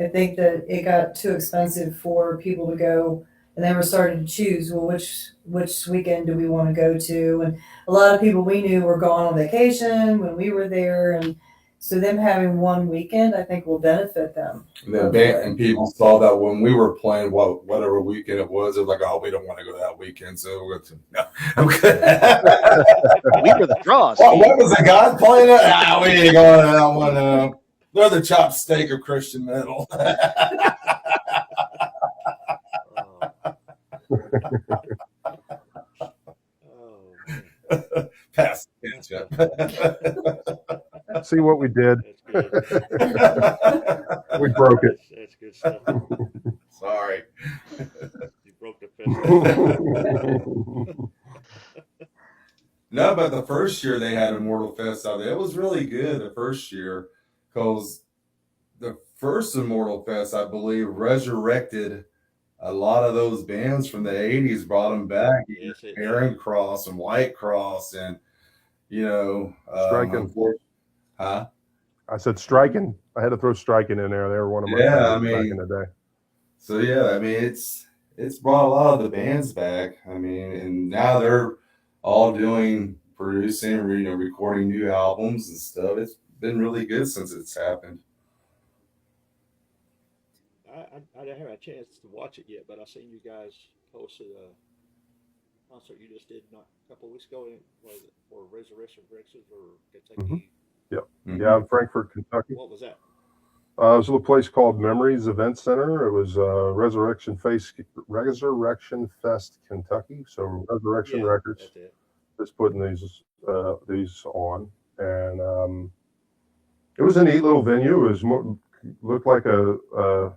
I think that it got too expensive for people to go, and they were starting to choose. Well, which weekend do we want to go to? And a lot of people we knew were going on vacation when we were there, and so them having one weekend, I think, will benefit them. And then and people saw that when we were playing whatever weekend it was like, oh, we don't want to go that weekend, so we're going to. No, I'm good. We were the draws. What was the guy playing it? Ah, we ain't going to that one. They're the chopped steak of Christian metal. Pass the ketchup. See what we did? That's good. We broke it. That's good stuff. Sorry. You broke the fence. No, but the first year they had Immortal Fest out there. It was really good the first year because the first Immortal Fest, I believe, resurrected a lot of those bands from the 80s, brought them back. Yes, it Aaron Cross and White Cross and, Striking. Huh? I said striking. I had to throw striking in there. They were one of my favorites back in the day. So yeah, I mean it's brought a lot of the bands back. I mean, and now they're all producing, recording new albums and stuff. It's been really good since it's happened. I didn't have a chance to watch it yet, but I seen you guys posted a concert you just did not a couple of weeks ago. Was it for Resurrection Breakfast or Kentucky? Yep. Mm-hmm. Yeah, in Frankfort, Kentucky. What was that? It was a little place called Memories Event Center. It was Resurrection Fest, Kentucky. So Resurrection Records That's it. is putting these on, and it was a neat little venue. It was looked like a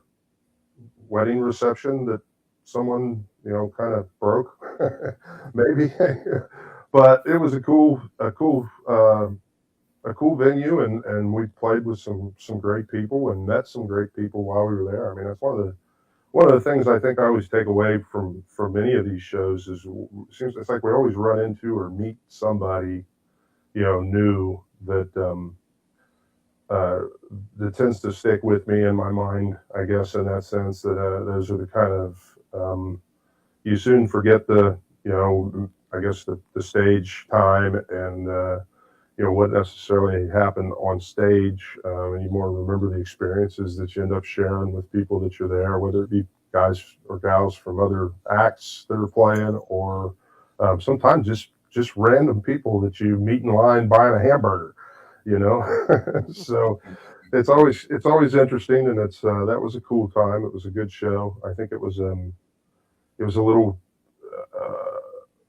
wedding reception that someone kind of broke, maybe, but it was a cool venue, and we played with some great people and met some great people while we were there. I mean, that's one of the things I think I always take away from many of these shows is it's like we always run into or meet somebody new that that tends to stick with me in my mind, I guess, in that sense, that those are the kind of you soon forget the I guess the stage time and what necessarily happened on stage, and you more remember the experiences that you end up sharing with people that you're there, whether it be guys or gals from other acts that are playing, or sometimes just random people that you meet in line buying a hamburger, So it's always interesting, and it's that was a cool time. It was a good show. I think it was a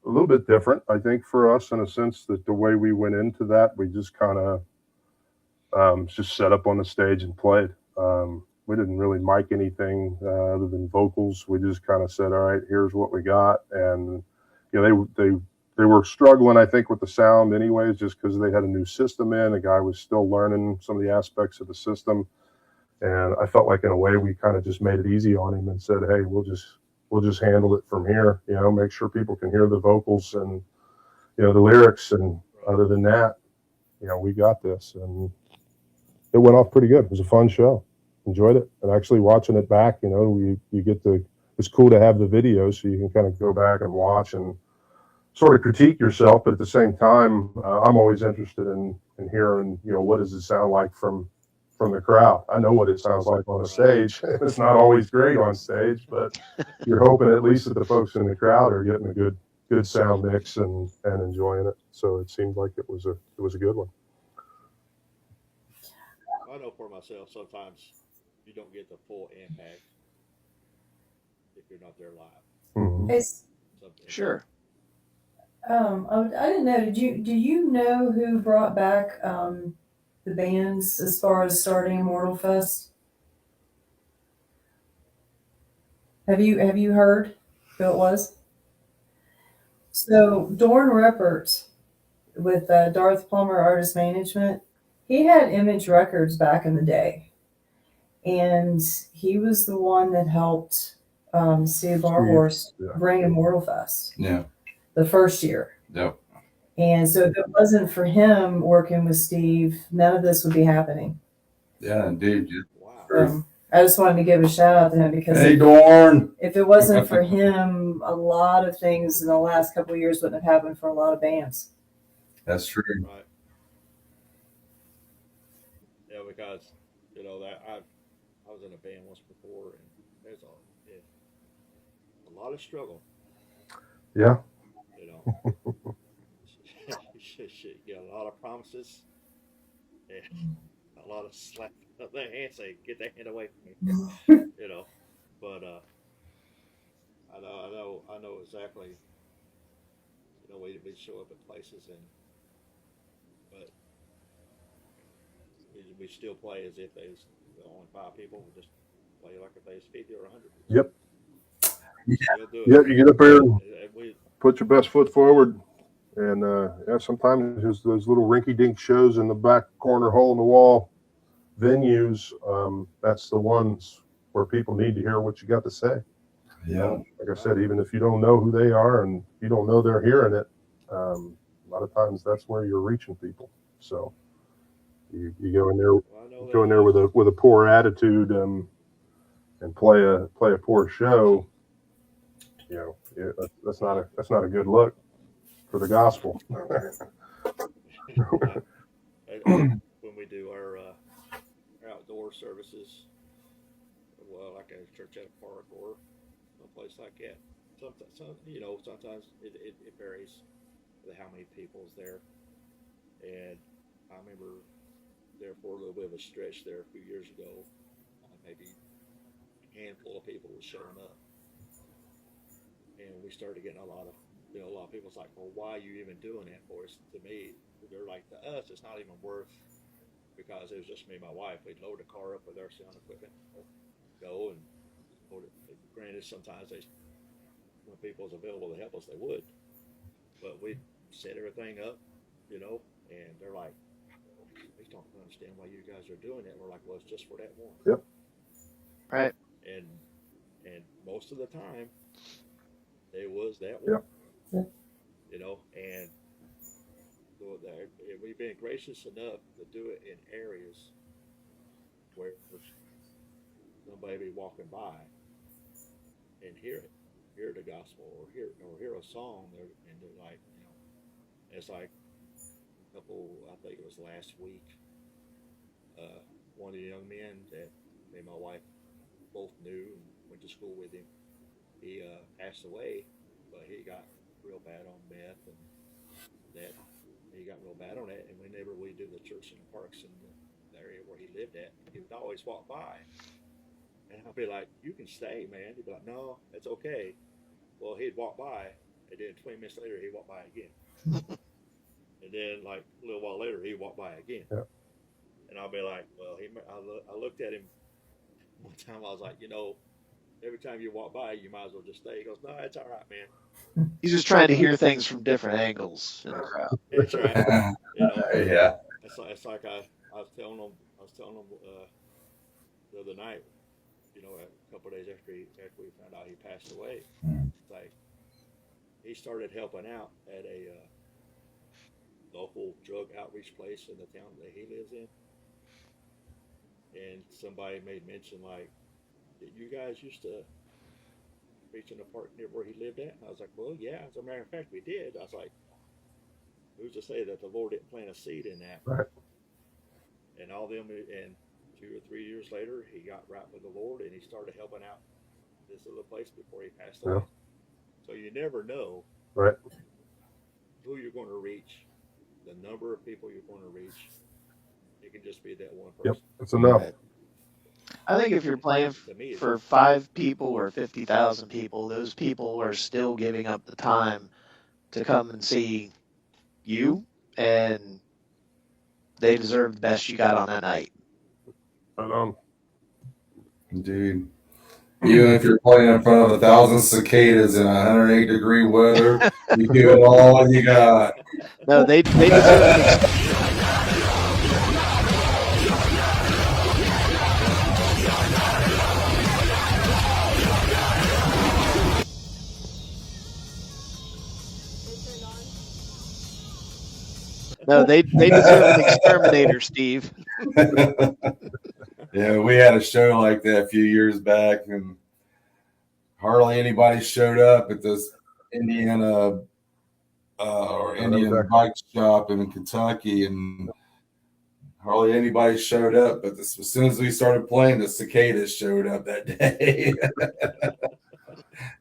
little bit different, I think, for us in a sense that the way we went into that, we just kind of just set up on the stage and played. We didn't really mic anything other than vocals. We just kind of said, all right, here's what we got. And, they were struggling, I think, with the sound anyways, just because they had a new system in. The guy was still learning some of the aspects of the system. And I felt like in a way we kind of just made it easy on him and said, hey, we'll just handle it from here, make sure people can hear the vocals and, the lyrics. And other than that, we got this. And it went off pretty good. It was a fun show. Enjoyed it. And actually watching it back, it's cool to have the video so you can kind of go back and watch and sort of critique yourself. But at the same time, I'm always interested in hearing, what does it sound like from the crowd. I know what it sounds like on a stage. It's not always great on stage, but you're hoping at least that the folks in the crowd are getting a good sound mix and enjoying it. So it seemed like it was a good one. I know for myself, sometimes you don't get the full impact if you're not there live. Mm-hmm. Sure. I didn't know. Do you know who brought back the bands as far as starting Immortal Fest? Have you heard who it was? So Dorn Rippert with Darth Plummer Artist Management, he had Image Records back in the day, and he was the one that helped Steve Barhorse Yeah. bring Immortal Fest Yeah. the first year. Yep. And so if it wasn't for him working with Steve, none of this would be happening. Yeah, indeed. Wow. I just wanted to give a shout out to him because Hey, Dorn. if it wasn't for him, a lot of things in the last couple of years wouldn't have happened for a lot of bands. That's true. Right. Yeah, because that I was in a band once before, and there's a lot of struggle. Yeah. You know, you get a lot of promises and a lot of slap of their hand, say, "Get that hand away from me." But I know exactly. We show up at places but we still play as if there's only 5 people. We just play like if there's 50 or 100. Yep. Still do it. Yep. You get up there and We, put your best foot forward. And yeah, sometimes there's those little rinky-dink shows in the back corner, hole in the wall venues. That's the ones where people need to hear what you got to say. Yeah. Like I said, even if you don't know who they are and you don't know they're hearing it, a lot of times that's where you're reaching people. So you go in there with a poor attitude and play a poor show. That's not a good look for the gospel. when we do our outdoor services, well, like a church at a park or a place like that, sometimes it varies with how many people's there. And I remember there for a little bit of a stretch there a few years ago, maybe a handful of people was showing up, and we started getting a lot of people's like, well, why are you even doing that for us? To me, they're like, to us, it's not even worth, because it was just me and my wife. We'd load the car up with our sound equipment, go and load it. Granted, sometimes when people was available to help us, they would, but we'd set everything up, and they're like, we don't understand why you guys are doing that. We're like, well, it's just for that one. Yep. Right. And most of the time, it was that one. Yep. And we've been gracious enough to do it in areas where somebody be walking by and hear the gospel or hear a song, and they're like, it's like a couple. I think it was last week. One of the young men that me and my wife both knew and went to school with him, he passed away, but he got real bad on meth, and that he got real bad on it. And whenever we do the church in the parks in the area where he lived at, he would always walk by, and I'd be like, "You can stay, man." He'd be like, "No, it's okay." Well, he'd walk by, and then 20 minutes later, he'd walk by again. And then, like, a little while later, he'd walk by again. Yeah. And I'll be like, well, I looked at him one time. I was like, every time you walk by, you might as well just stay. He goes, "No, it's all right, man." He's just trying to hear things from different angles in the crowd. That's right. Yeah. It's like I was telling him the other night, a couple of days after we found out he passed away. It's like he started helping out at a local drug outreach place in the town that he lives in, and somebody made mention like, "Did you guys used to preach in the park near where he lived at?" And I was like, "Well, yeah, as a matter of fact, we did." I was like, "Who's to say that the Lord didn't plant a seed in that?" Right. And all them, and 2 or 3 years later, he got right with the Lord, and he started helping out this other place before he passed away. Yeah. So you never know, Right. who you're going to reach, the number of people you're going to reach. It can just be that one person. Yep. That's enough. I think if you're playing for 5 people or 50,000 people, those people are still giving up the time to come and see you, and they deserve the best you got on that night. Indeed. Even if you're playing in front of 1,000 cicadas in 108-degree weather, you give it all you got. No, they deserve it. No, they deserve an exterminator, Steve. Yeah, we had a show like that a few years back, and hardly anybody showed up at this Indiana or Indian bike shop in Kentucky, and hardly anybody showed up. But as soon as we started playing, the cicadas showed up that day.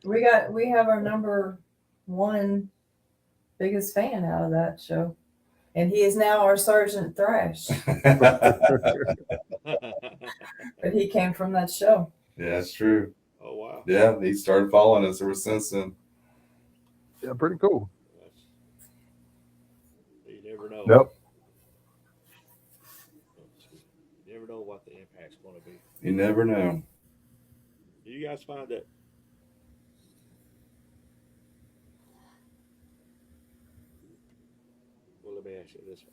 We have our number one biggest fan out of that show, and he is now our Sergeant Thrash. But he came from that show. Yeah, that's true. Oh wow. Yeah, he started following us ever since then. Yeah, pretty cool. You never know. Yep. You never know what the impact's going to be. You never know. Do you guys find that? Well, let me ask you this: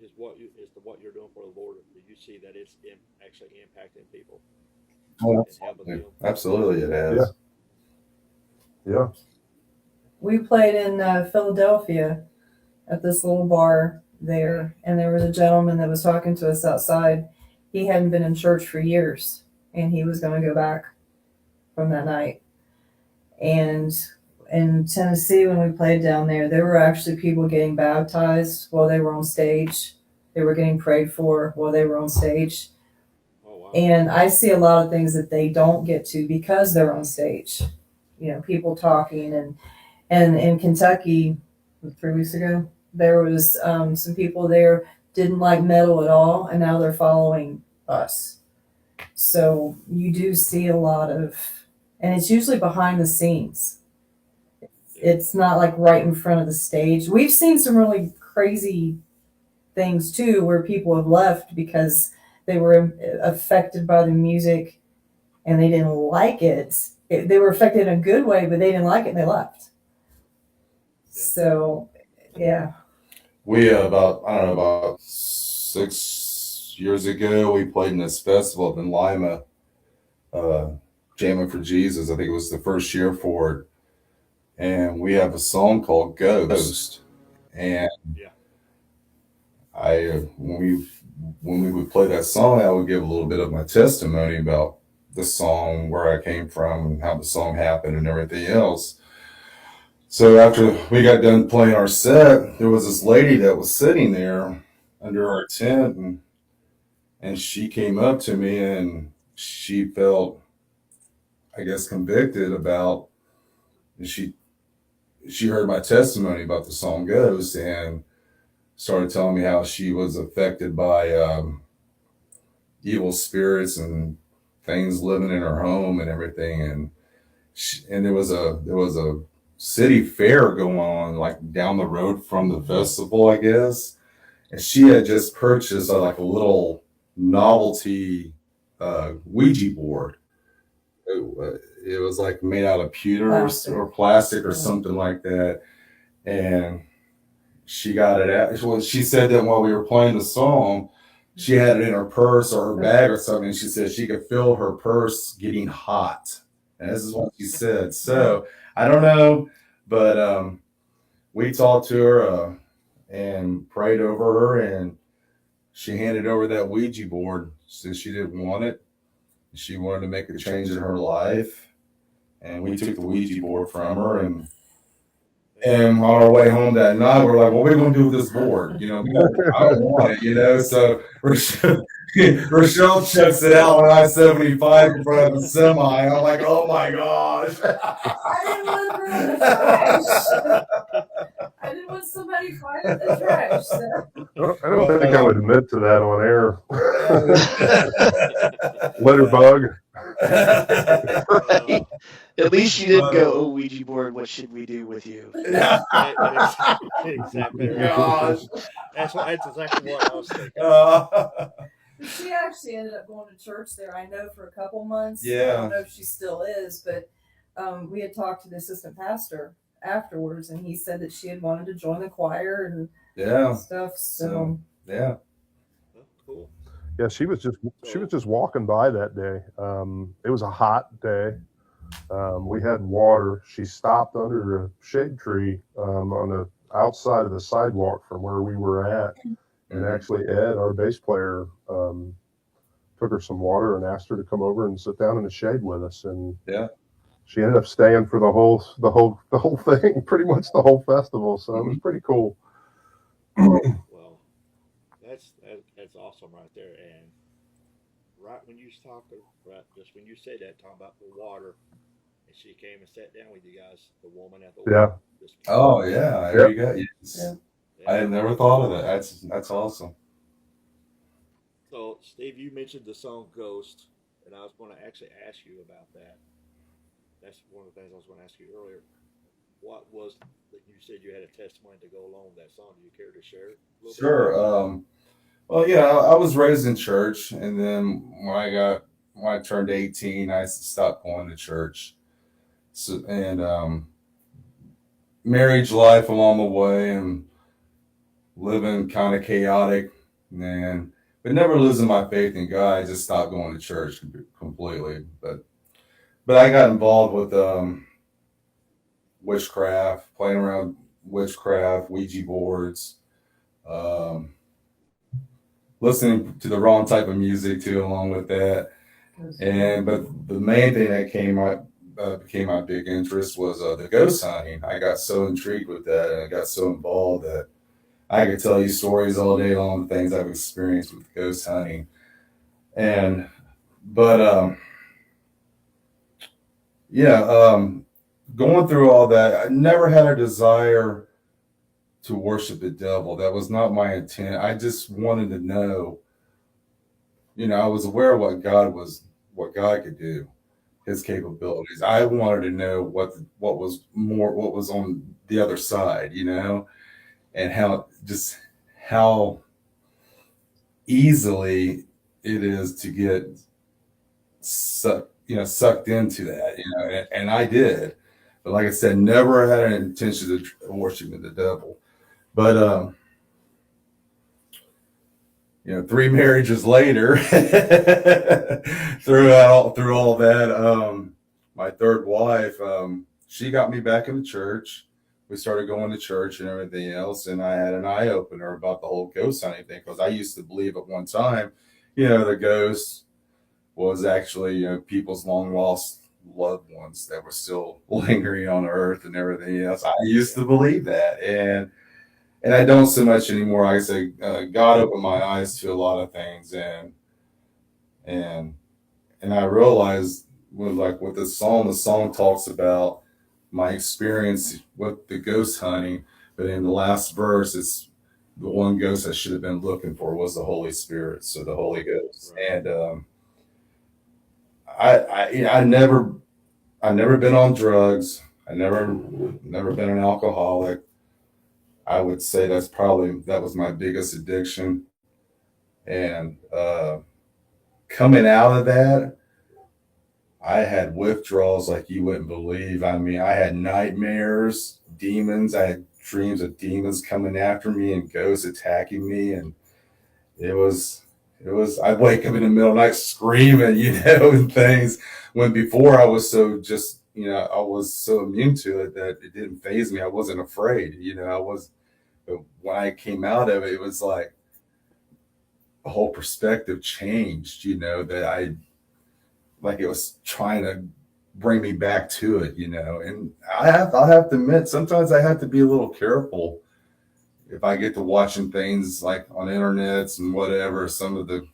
is what you're doing for the Lord? Do you see that it's actually impacting people? Oh, and helping them? absolutely, it has. Yeah. We played in Philadelphia at this little bar there, and there was a gentleman that was talking to us outside. He hadn't been in church for years, and he was going to go back from that night. And in Tennessee, when we played down there were actually people getting baptized while they were on stage. They were getting prayed for while they were on stage. Oh, wow. And I see a lot of things that they don't get to because they're on stage. You know, people talking. And in Kentucky, 3 weeks ago, there was some people there didn't like metal at all, and now they're following us. So you do see a lot of, and it's usually behind the scenes. It's not like right in front of the stage. We've seen some really crazy things too, where people have left because they were affected by the music and they didn't like it. They were affected in a good way, but they didn't like it and they left. So, yeah. We about 6 years ago, we played in this festival up in Lima, Jamming for Jesus. I think it was the first year for it. And we have a song called Ghost. And when we would play that song, I would give a little bit of my testimony about the song, where I came from, and how the song happened, and everything else. So after we got done playing our set, there was this lady that was sitting there under our tent, and she came up to me, and she felt, I guess, convicted about, and she heard my testimony about the song Ghost, and started telling me how she was affected by evil spirits and things living in her home and everything. And there was a city fair going on like down the road from the festival, I guess. And she had just purchased like a little novelty Ouija board. It was like made out of pewter or plastic or something like that. And she got it out. Well, she said that while we were playing the song, she had it in her purse or her bag or something. And she said she could feel her purse getting hot. And this is what she said. So I don't know, but we talked to her and prayed over her, and she handed over that Ouija board since she didn't want it. She wanted to make a change in her life. And we took the Ouija board from her, and on our way home that night, we're like, what are we going to do with this board? You know, I don't want it, you know? So Rochelle checks it out on I-75 in front of the semi. I'm like, oh my gosh. I didn't want to throw the trash. I didn't want somebody finding the trash. So. I don't think I would admit to that on air. Letter bug. At least you didn't go, oh, Ouija board, what should we do with you? Exactly. Gosh. That's exactly what I was thinking. She actually ended up going to church there, I know, for a couple months. Yeah. I don't know if she still is, but we had talked to the assistant pastor afterwards, and he said that she had wanted to join the choir and stuff. So yeah. Cool. Yeah, she was just walking by that day. It was a hot day. We had water. She stopped under a shade tree on the outside of the sidewalk from where we were at. And actually, Ed, our bass player, took her some water and asked her to come over and sit down in the shade with us. And Yeah. she ended up staying for the whole thing, pretty much the whole festival. So it was pretty cool. Well, that's awesome right there. And right when you talked, right just when you said that, talking about the water, and she came and sat down with you guys, the woman at the Yeah. water. Just, Oh yeah, there you go. Yes. Yeah. I had never thought of that. That's awesome. So, Steve, you mentioned the song "Ghost," and I was going to actually ask you about that. That's one of the things I was going to ask you earlier. What was that you said you had a testimony to go along with that song? Do you care to share it a little bit? Sure. Well, yeah, I was raised in church, and then when I turned 18, I stopped going to church. So, and marriage life along the way, and living kind of chaotic, and but never losing my faith in God. I just stopped going to church completely. But I got involved with witchcraft, playing around witchcraft, Ouija boards, um, listening to the wrong type of music too, along with that. And but the main thing that became my big interest was the ghost hunting. I got so intrigued with that, and I got so involved that I could tell you stories all day long, things I've experienced with ghost hunting. And but yeah, going through all that, I never had a desire to worship the devil. That was not my intent. I just wanted to know. I was aware of what God could do, His capabilities. I wanted to know what was on the other side, and how easily it is to get sucked into that, and I did. But like I said, never had an intention of worshiping the devil. But 3 marriages later, through all that, my third wife, she got me back in the church. We started going to church and everything else, and I had an eye opener about the whole ghost hunting thing, because I used to believe at one time, the ghost was actually people's long lost loved ones that were still lingering on earth and everything else. I used to believe that, and I don't so much anymore. Like I say, God opened my eyes to a lot of things, and I realized with the song talks about my experience with the ghost hunting, but in the last verse, it's the one ghost I should have been looking for was the Holy Spirit, so the Holy Ghost. Right. And I never been on drugs. I never been an alcoholic. I would say that was my biggest addiction. And coming out of that, I had withdrawals like you wouldn't believe. I mean, I had nightmares, demons. I had dreams of demons coming after me and ghosts attacking me. And it was, I'd wake up in the middle of the night screaming, and things, when before I was I was so immune to it that it didn't faze me. I wasn't afraid, but when I came out of it, it was like the whole perspective changed, that like it was trying to bring me back to it, and I'll have to admit, sometimes I have to be a little careful if I get to watching things like on internets and whatever, some of the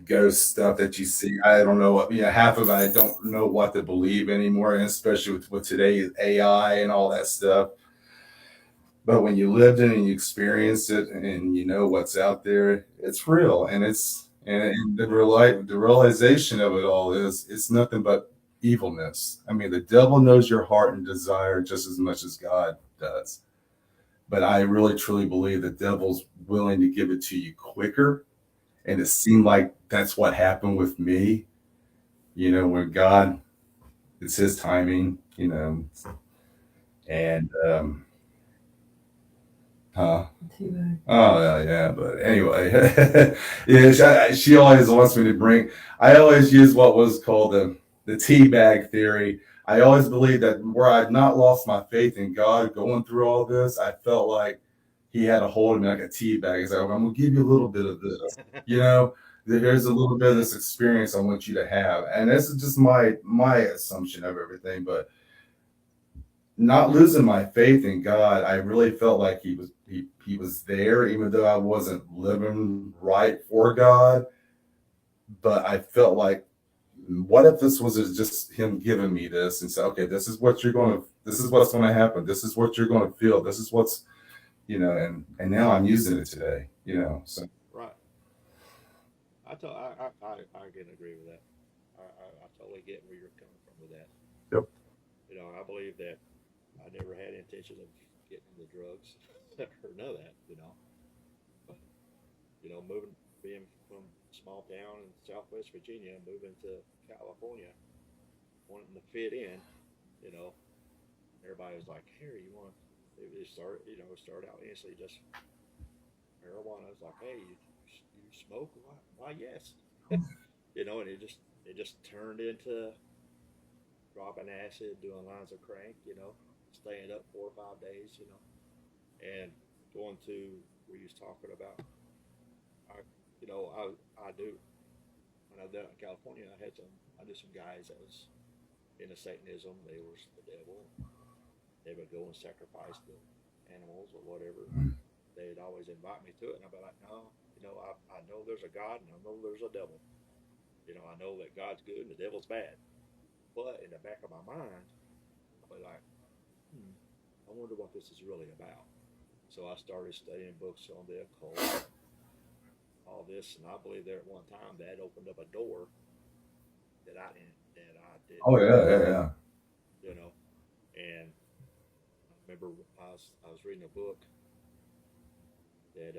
ghost stuff that you see. I don't know what, half of it, I don't know what to believe anymore, and especially with today's AI and all that stuff. But when you lived it and you experienced it and you know what's out there, it's real. And the realization of it all is it's nothing but evilness. I mean, the devil knows your heart and desire just as much as God does. But I really truly believe the devil's willing to give it to you quicker. And it seemed like that's what happened with me, when God, it's His timing, and oh yeah, but anyway, yeah, she always wants me to bring. I always use what was called the tea bag theory. I always believed that where I'd not lost my faith in God going through all this, I felt like he had a hold of me like a tea bag. He's like, I'm going to give you a little bit of this. You know, here's a little bit of this experience I want you to have. And this is just my assumption of everything. But not losing my faith in God, I really felt like he was there, even though I wasn't living right for God. But I felt like, what if this was just him giving me this and say, okay, this is what's going to happen. This is what you're going to feel. This is what's, and now I'm using it today, so. Right. I can agree with that. I totally get where you're coming from with that. Yep. I believe that I never had intention of getting into drugs or none of that, But, being from small town in Southwest Virginia, moving to California, wanting to fit in, you know, everybody was like, "Here, you want?" It started out instantly just marijuana. I was like, "Hey, you smoke? Why, yes." And it just turned into dropping acid, doing lines of crank, staying up 4 or 5 days, and going to where you was talking about. I do when I was down in California. I knew some guys that was into Satanism. They were the devil. They would go and sacrifice the animals or whatever. They'd always invite me to it, and I'd be like, no, I know there's a God and I know there's a devil. I know that God's good and the devil's bad. But in the back of my mind, I'll be like, I wonder what this is really about. So I started studying books on the occult, all this, and I believe there at one time that opened up a door that I didn't. Oh yeah. And I remember I was reading a book that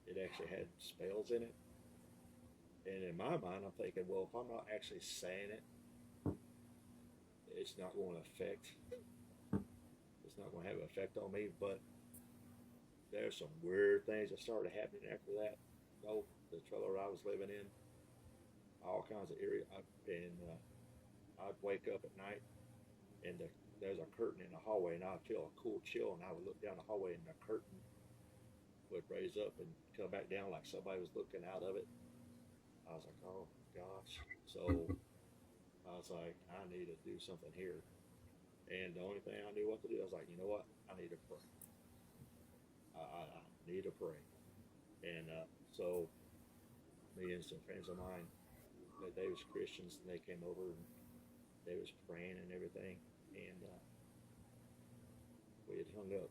it actually had spells in it, and in my mind, I'm thinking, well, if I'm not actually saying it, it's not going to affect. It's not going to have an effect on me, but there's some weird things that started happening after that. The trailer I was living in, all kinds of area. I'd wake up at night, and there's a curtain in the hallway, and I'd feel a cool chill, and I would look down the hallway, and the curtain would raise up and come back down like somebody was looking out of it. I was like, oh gosh. So I was like, I need to do something here. And the only thing I knew what to do, I was like, you know what? I need to pray. I need to pray. And so me and some friends of mine, they was Christians, and they came over and they was praying and everything. And we had hung up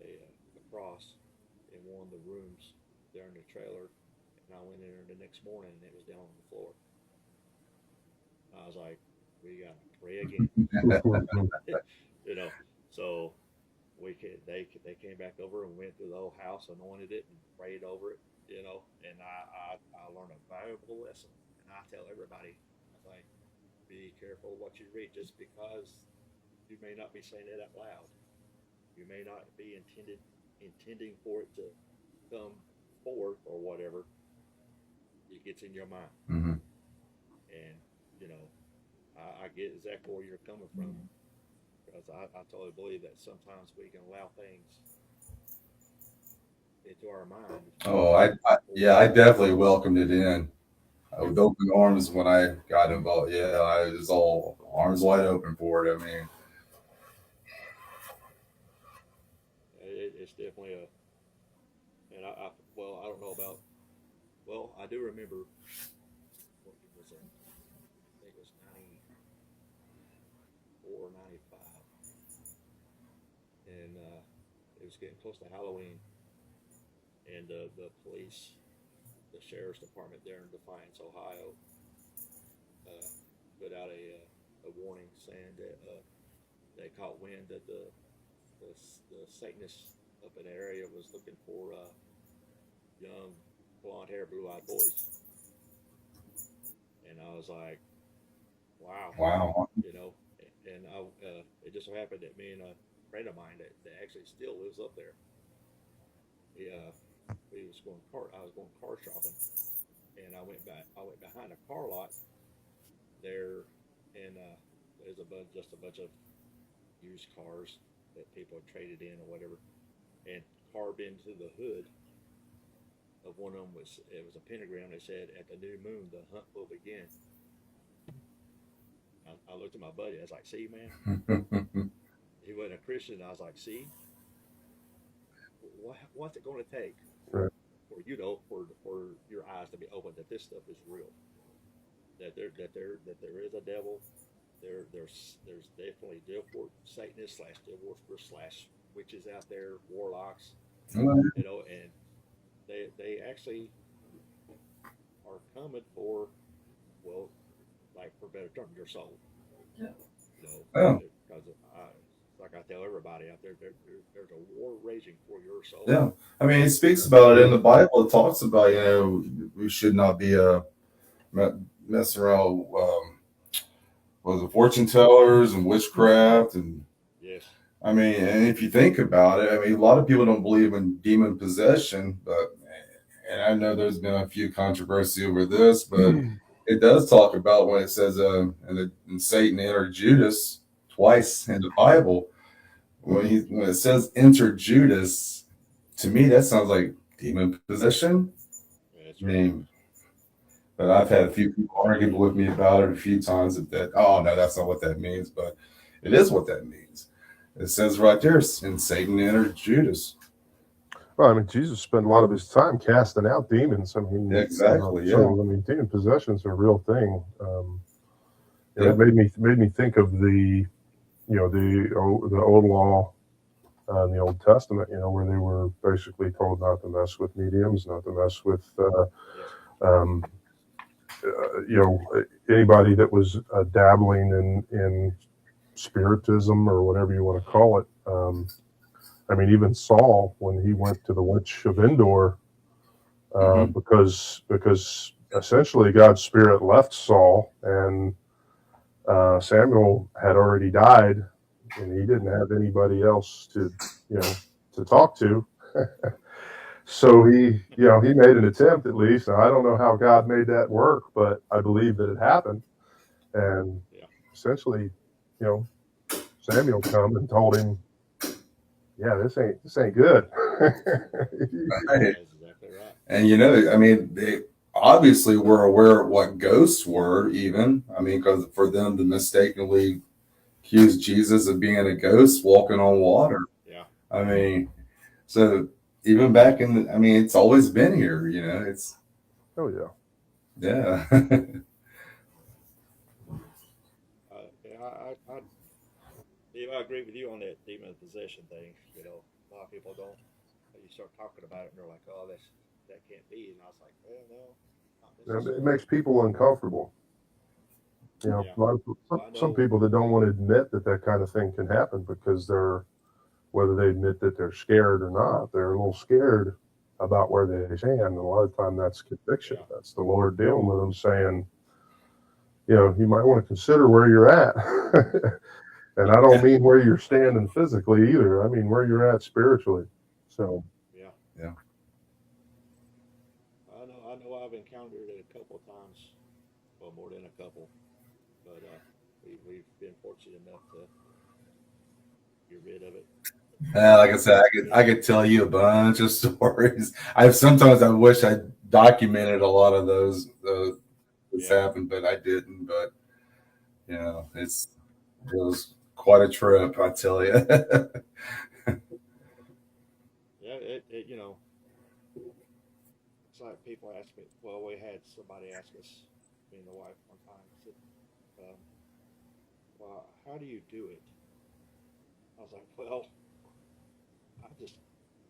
a cross in one of the rooms there in the trailer. And I went in there the next morning, and it was down on the floor. I was like, we got to pray again. So they came back over and went through the whole house, anointed it, and prayed over it, and I learned a valuable lesson. And I tell everybody, I was like, be careful what you read, just because you may not be saying it out loud. You may not be intending for it to come forth or whatever. It gets in your mind. Mm-hmm. And, I get exactly where you're coming from. Because I totally believe that sometimes we can allow things into our mind. Oh, I definitely welcomed it in with open arms when I got involved. Yeah, I was all arms wide open for it. I mean, It's definitely and I don't know about, I do remember, what year was it? I think it was 94 or 95. And it was getting close to Halloween. And the police, the sheriff's department there in Defiance, Ohio, put out a warning saying that they caught wind that the Satanists up in that area was looking for young, blonde hair, blue eyed boys. And I was like, wow. And it just so happened that me and a friend of mine that actually still lives up there, I was going car shopping, and I went behind a car lot there and there's just a bunch of used cars that people had traded in or whatever, and carved into the hood of one of them was a pentagram that said, "At the new moon, the hunt will begin." I looked at my buddy. I was like, "See, man, he wasn't a Christian." I was like, "See, what's it going to take Right. for you to for your eyes to be open that this stuff is real? That there is a devil. There's definitely devil Satanists slash devil worshippers slash witches out there, warlocks, and they actually are coming for, well, like for better term, your soul. Yeah. Oh. Because like I tell everybody out there's a war raging for your soul. Yeah, I mean, it speaks about it in the Bible. It talks about, we should not be messing around with the fortune tellers and witchcraft, and Yes. I mean, and if you think about it, I mean, a lot of people don't believe in demon possession, and I know there's been a few controversy over this, but it does talk about when it says, and Satan entered Judas twice in the Bible. When it says enter Judas, to me that sounds like demon possession. That's I right. mean, but I've had a few people argue with me about it a few times that oh no, that's not what that means, but it is what that means. It says right there, and Satan entered Judas. Well, I mean, Jesus spent a lot of his time casting out demons. I mean, Exactly, yeah. So I mean, demon possession's a real thing. Yeah. It made me think of the old law in the Old Testament. Where they were basically told not to mess with mediums, not to mess with anybody that was dabbling in spiritism or whatever you want to call it. I mean, even Saul, when he went to the witch of Endor, because essentially God's spirit left Saul, and Samuel had already died, and he didn't have anybody else to talk to. So he made an attempt at least. Now, I don't know how God made that work, but I believe that it happened. And essentially, Samuel come and told him, "Yeah, this ain't good." Right. That's exactly right. And I mean, they obviously were aware of what ghosts were, even. I mean, because for them to mistakenly accuse Jesus of being a ghost walking on water. Yeah. I mean, so even back I mean, it's always been here, it's. Oh yeah. Yeah. I agree with you on that demon possession thing. A lot of people don't. You start talking about it, and they're like, "Oh, that can't be." And I was like, "Well, no, not necessarily." It makes people uncomfortable. Yeah. A lot of, some people that don't want to admit that kind of thing can happen because whether they admit that they're scared or not, they're a little scared about where they stand. And a lot of time that's conviction. Yeah. That's the Lord dealing with them, saying, you might want to consider where you're at. And I don't mean where you're standing physically either. I mean where you're at spiritually. So Yeah. Yeah. I know. I've encountered it a couple of times, well, more than a couple, but we've been fortunate enough to get rid of it. Like I said, I could tell you a bunch of stories. Sometimes I wish I documented a lot of those that's happened, but I didn't. But it was quite a trip, I tell you. Yeah, it's like people ask me. Well, we had somebody ask us, me and the wife, one time. Said, "Well, how do you do it?" I was like, "Well, I just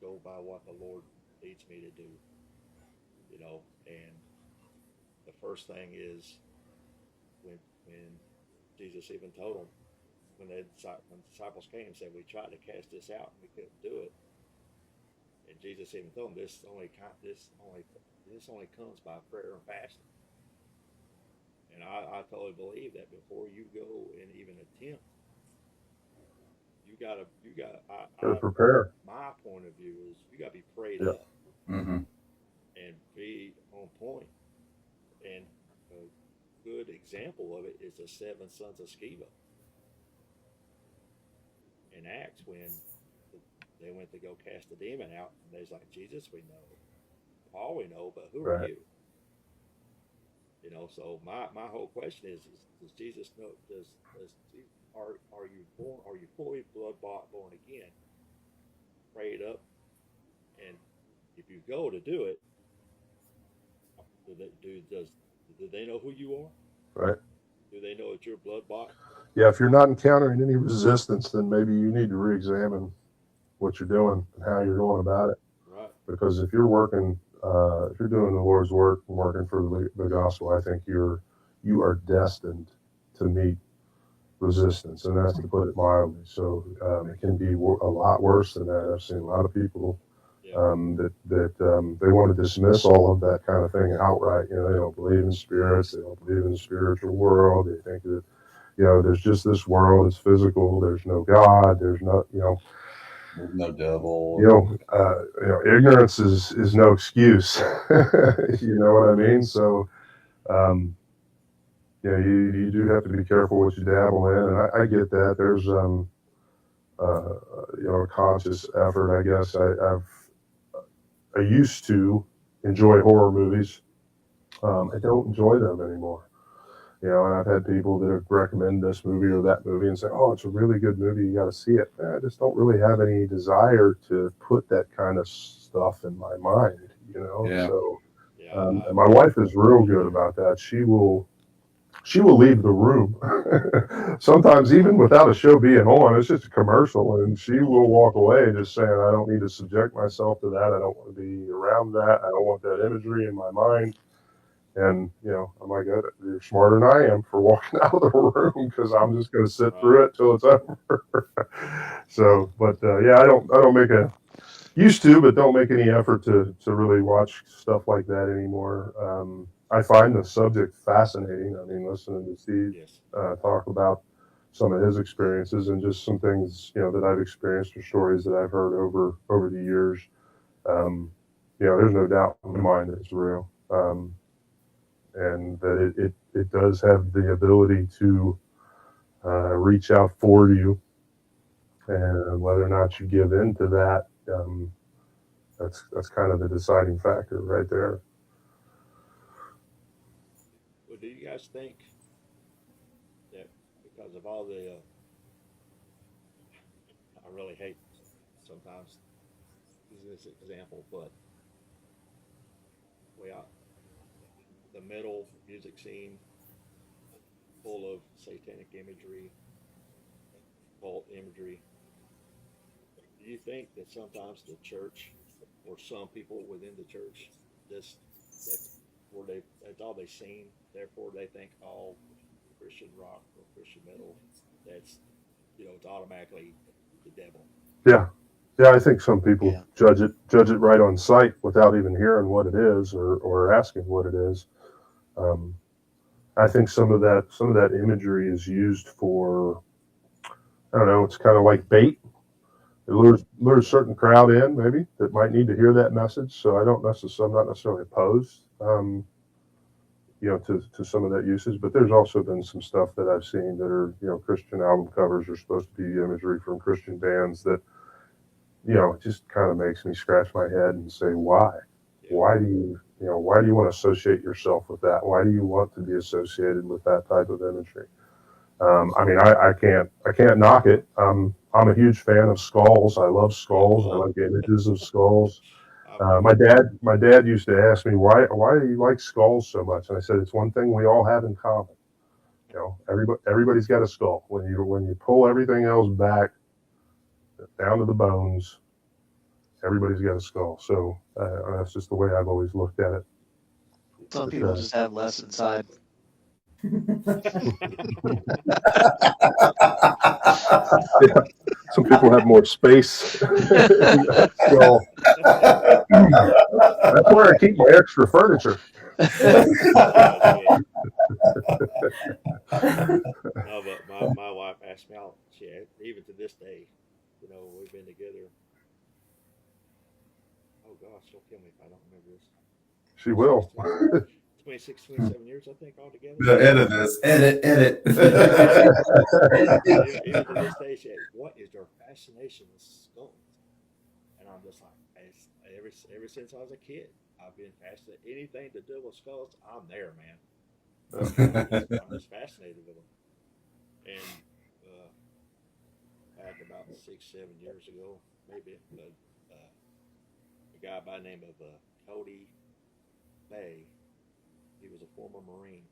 go by what the Lord leads me to do, And the first thing is when Jesus even told them when the disciples came and said we tried to cast this out and we couldn't do it, and Jesus even told them this only comes by prayer and fasting. And I totally believe that before you go and even attempt, you gotta prepare. My point of view is you gotta be prayed Yeah. up Mm-hmm. and be on point. And good example of it is the seven sons of Sceva in Acts when they went to go cast the demon out, and they's like, Jesus, we know, Paul, we know, but who are Right. you? You know, so my whole question is does Jesus know? Are you born? Are you fully blood bought, born again, prayed up, and if you go to do it, do they know who you are? Right. Do they know that you're blood bought? Yeah, if you're not encountering any resistance, then maybe you need to re-examine what you're doing and how you're going about it. Right. Because if you're working, if you're doing the Lord's work and working for the gospel, I think you are destined to meet resistance, and that's to put it mildly. So it can be a lot worse than that. I've seen a lot of people that they want to dismiss all of that kind of thing outright. You know, they don't believe in spirits. They don't believe in the spiritual world. They think that, you know, there's just this world. It's physical. There's no God. There's no, you know, There's no devil. you know, ignorance is no excuse. You know what I mean? So, yeah, you do have to be careful what you dabble in, and I get that. There's, you know, a conscious effort, I guess. I used to enjoy horror movies. I don't enjoy them anymore. You know, and I've had people that have recommended this movie or that movie and say, "Oh, it's a really good movie. You got to see it." I just don't really have any desire to put that kind of stuff in my mind. You know, Yeah. so Yeah. and my wife is real good about that. She will leave the room. Sometimes even without a show being on, it's just a commercial, and she will walk away just saying, "I don't need to subject myself to that. I don't want to be around that. I don't want that imagery in my mind." And, you know, I'm like, "You're smarter than I am for walking out of the room, because I'm just going to sit through it till it's over." So, but yeah, I don't make a used to, but don't make any effort to really watch stuff like that anymore. I find the subject fascinating. I mean, listening to Steve Yes. talk about some of his experiences and just some things, you know, that I've experienced or stories that I've heard over the years. You know, there's no doubt in my mind that it's real, and that it does have the ability to reach out for you, and whether or not you give in to that. That's kind of the deciding factor right there. Well, do you guys think that because of all the, I really hate sometimes using this example, but we are the metal music scene full of satanic imagery, occult imagery. Do you think that sometimes the church or some people within the church just that's where that's all they've seen, therefore they think all Christian rock or Christian metal that's it's automatically the devil. Yeah, yeah. I think some people Yeah. judge it right on sight without even hearing what it is or asking what it is. Um, I think some of that imagery is used for, I don't know. It's kind of like bait. It lures a certain crowd in, maybe, that might need to hear that message. So I'm not necessarily opposed, you know, to some of that usage. But there's also been some stuff that I've seen that are, you know, Christian album covers are supposed to be imagery from Christian bands that, you know, it just kind of makes me scratch my head and say, why? Yeah. Why do you want to associate yourself with that? Why do you want to be associated with that type of imagery? I mean, I can't knock it. I'm a huge fan of skulls. I love skulls. I like images of skulls. My dad used to ask me, why do you like skulls so much? And I said, it's one thing we all have in common. You know, everybody's got a skull. When you pull everything else back down to the bones, everybody's got a skull. So that's just the way I've always looked at it. Some But, people just have less inside. yeah, some people have more space in that skull. That's where I keep my extra furniture. No, but my wife asked me out. Even to this day, we've been together. Oh gosh, she'll kill me if I don't remember this. She will. 26, 27 years, I think, altogether. Edit this. Edit. Even to this day, she said, what is your fascination with skulls? And I'm just like, ever since I was a kid, I've been fascinated. Anything to do with skulls, I'm there, man. I'm just fascinated with them. And back about 6, 7 years ago, maybe, a guy by the name of Cody Bay, he was a former Marine.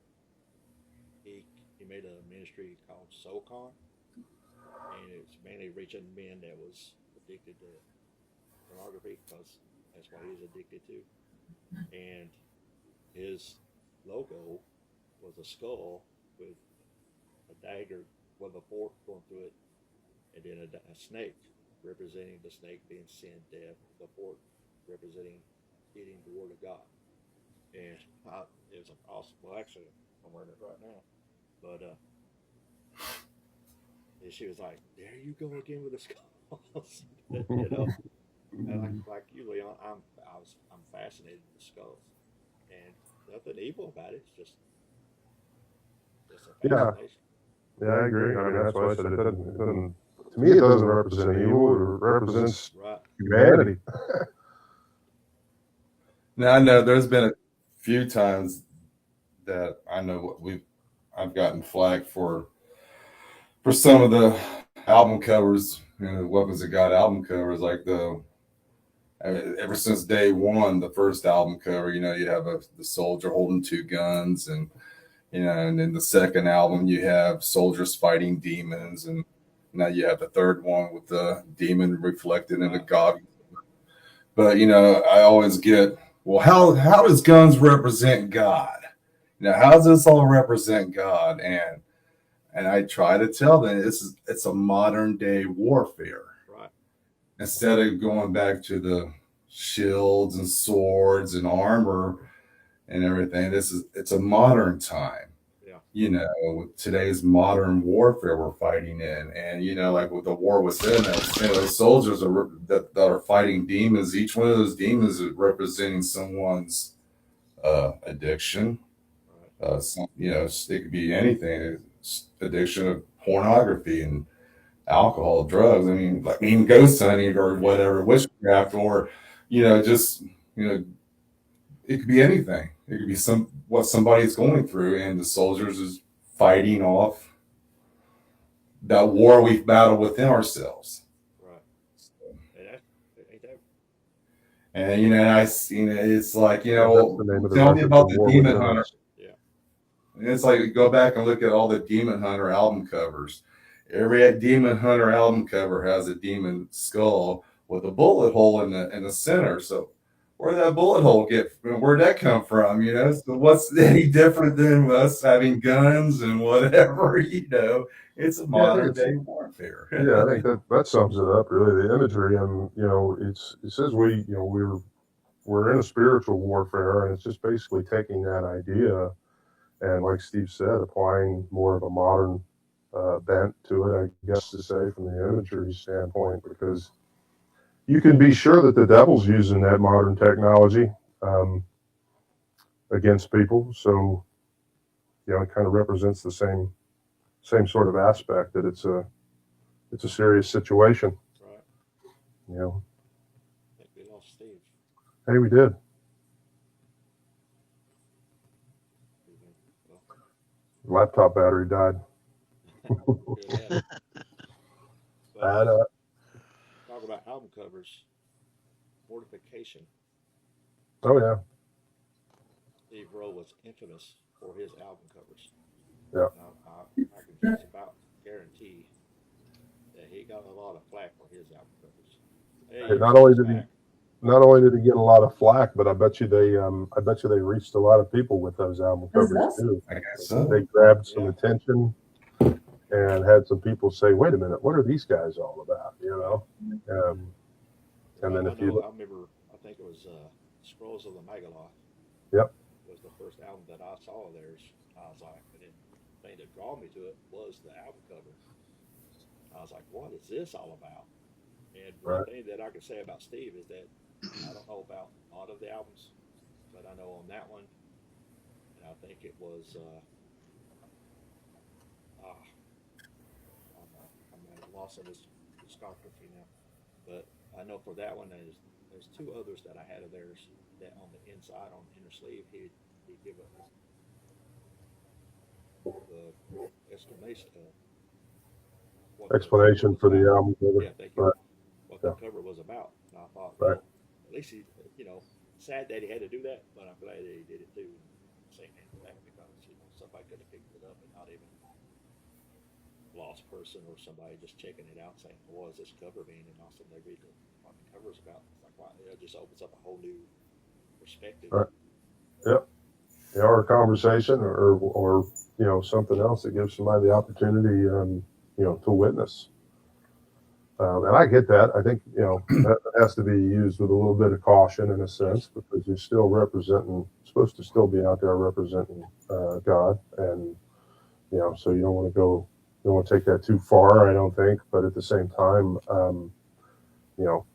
He made a ministry called SoCon, and it's mainly reaching men that was addicted to pornography because that's what he's addicted to. And his logo was a skull with a dagger with a fork going through it, and then a snake representing the snake being sin, death, the fork representing eating the word of God. And it was awesome. Well, actually, I'm wearing it right now. But and she was like, "There you go again with the skulls," you know. And like you, Leon, I'm fascinated with skulls, and nothing evil about it. It's just a Yeah, fascination. yeah, I agree. I mean, that's why I said it doesn't. To me, it doesn't represent evil. It represents Right. humanity. Now I know there's been a few times that I know I've gotten flack for some of the album covers, Weapons of God album covers, like ever since day one, the first album cover, you have the soldier holding two guns, and and then the second album you have soldiers fighting demons, and now you have the third one with the demon reflected in a god. But I always get, well, how does guns represent God? How does this all represent God? And I try to tell them it's a modern day warfare. Right. Instead of going back to the shields and swords and armor and everything, it's a modern time. Yeah. Today's modern warfare we're fighting in, and like with the war within us, those soldiers that are fighting demons. Each one of those demons is representing someone's addiction. Right. It could be anything. Addiction of pornography and alcohol, drugs. I mean, like even ghost hunting or whatever, witchcraft, or just it could be anything. It could be what somebody's going through, and the soldiers is fighting off that war we've battled within ourselves. Right. And ain't that And it's like That's the name of the tell me record, about The the War Demon Within Hunter. Us. yeah. And it's like go back and look at all the Demon Hunter album covers. Every Demon Hunter album cover has a demon skull with a bullet hole in the center. So where did that bullet hole where'd that come from? So what's any different than us having guns and whatever? It's a modern day warfare. Yeah, I think that sums it up really. The imagery, and it says we're in a spiritual warfare, and it's just basically taking that idea and, like Steve said, applying more of a modern bent to it, I guess to say, from the imagery standpoint, because you can be sure that the devil's using that modern technology um, against people. So it kind of represents the same sort of aspect, that it's a serious situation. Right. I think we lost Steve. Hey, we did. Well, Laptop battery died. good. Bad. Talk about album covers. Mortification. Oh yeah. Steve Rowe was infamous for his album covers. Yeah. I can just about guarantee that he got a lot of flack for his album covers. Hey, not only did he get a lot of flack, but I bet you they reached a lot of people with those album covers too. I guess so. They grabbed some attention and had some people say, "Wait a minute, what are these guys all about?" And then I think it was Scrolls of the Megaloth. Yep. Was the first album that I saw of theirs. I was like, and the thing that drew me to it was the album cover. I was like, what is this all about? And one thing that I can say about Steve is that I don't know about a lot of the albums, but I know on that one, and I think it was I'm at a loss of his discography now, but I know for that one there's two others that I had of theirs that on the inside on the inner sleeve he'd give it the exclamation what the cover Explanation was for the about. album cover. Yeah, thank you. Right. What the Yeah. cover was about, and I thought, Right. well, at least he, sad that he had to do that, but I'm glad that he did it too. Saying that because somebody could have picked it up and not even lost person or somebody just checking it out saying, "What is this cover mean?" And also they read what the cover's about. It's like, wow, it just opens up a whole new perspective. Right. Yep. Yeah, or a conversation, or something else that gives somebody the opportunity, to witness. And I get that. I think that has to be used with a little bit of caution in a sense, because you're still supposed to still be out there representing God, and so you don't want to take that too far. I don't think, but at the same time, you know,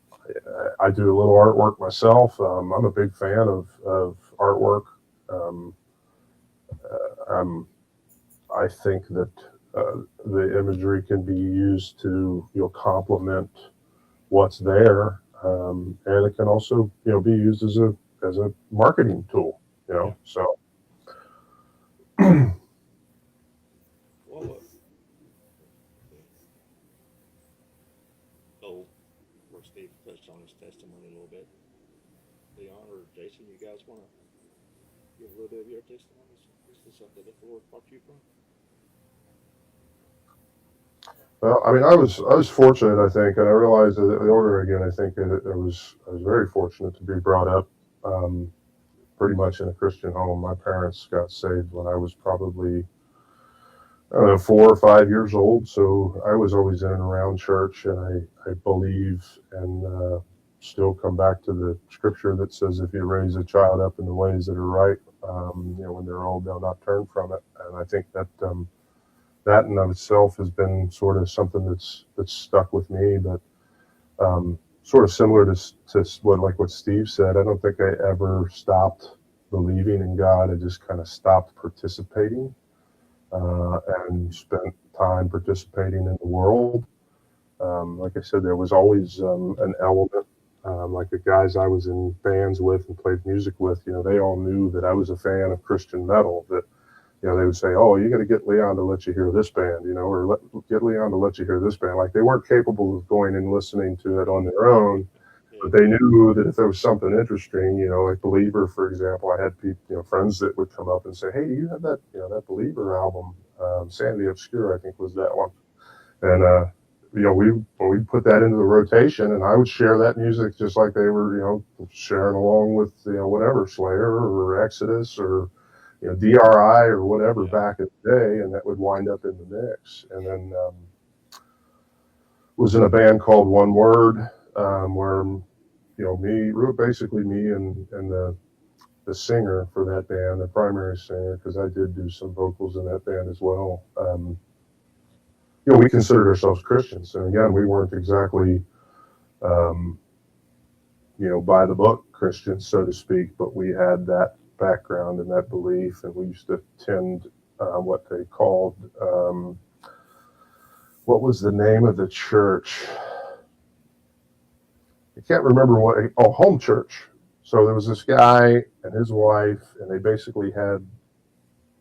I do a little artwork myself. I'm a big fan of artwork. Um, I think that the imagery can be used to complement what's there, and it can also be used as a marketing tool. Yeah. So Well, oh, where Steve touched on his testimony a little bit. Leon or Jason, you guys want to give a little bit of your testimony? Is this something that the Lord brought you from? Well, I mean, I was fortunate, I think, and I realized that the older again, I think that I was very fortunate to be brought up pretty much in a Christian home. My parents got saved when I was probably, I don't know, 4 or 5 years old. So I was always in and around church, and I believe and still come back to the scripture that says, if you raise a child up in the ways that are right, when they're old, they'll not turn from it. And I think that that in of itself has been sort of something that's stuck with me. But sort of similar to what Steve said, I don't think I ever stopped believing in God. I just kind of stopped participating and spent time participating in the world. Like I said, there was always an element. Like the guys I was in bands with and played music with, they all knew that I was a fan of Christian metal. That they would say, "Oh, you got to get Leon to let you hear this band," or get Leon to let you hear this band. Like they weren't capable of going and listening to it on their own, but they knew that if there was something interesting, like Believer, for example, I had people, friends that would come up and say, "Hey, do you have that, that Believer album? Sandy Obscure, I think was that one." And when we put that into the rotation, and I would share that music just like they were, sharing along with whatever Slayer or Exodus or DRI or whatever back in the day, and that would wind up in the mix. And then was in a band called One Word, where basically me and the singer for that band, the primary singer, because I did do some vocals in that band as well. We considered ourselves Christians, and again, we weren't exactly by the book Christians, so to speak, but we had that background and that belief, and we used to attend what they called, what was the name of the church? I can't remember home church. So there was this guy and his wife, and they basically had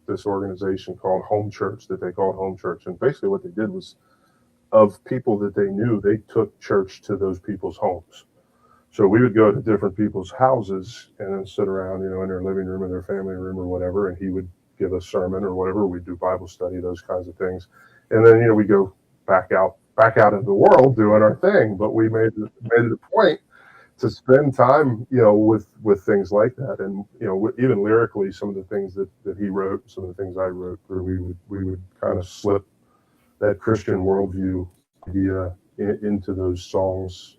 this organization called Home Church that they called Home Church. And basically what they did was, of people that they knew, they took church to those people's homes. So we would go to different people's houses and then sit around, in their living room or their family room or whatever, and he would give a sermon or whatever. We'd do Bible study, those kinds of things. And then, we go back out into the world doing our thing. But we made it a point to spend time, with things like that. And, even lyrically, some of the things that he wrote, some of the things I wrote, where we would kind of slip that Christian worldview idea into those songs,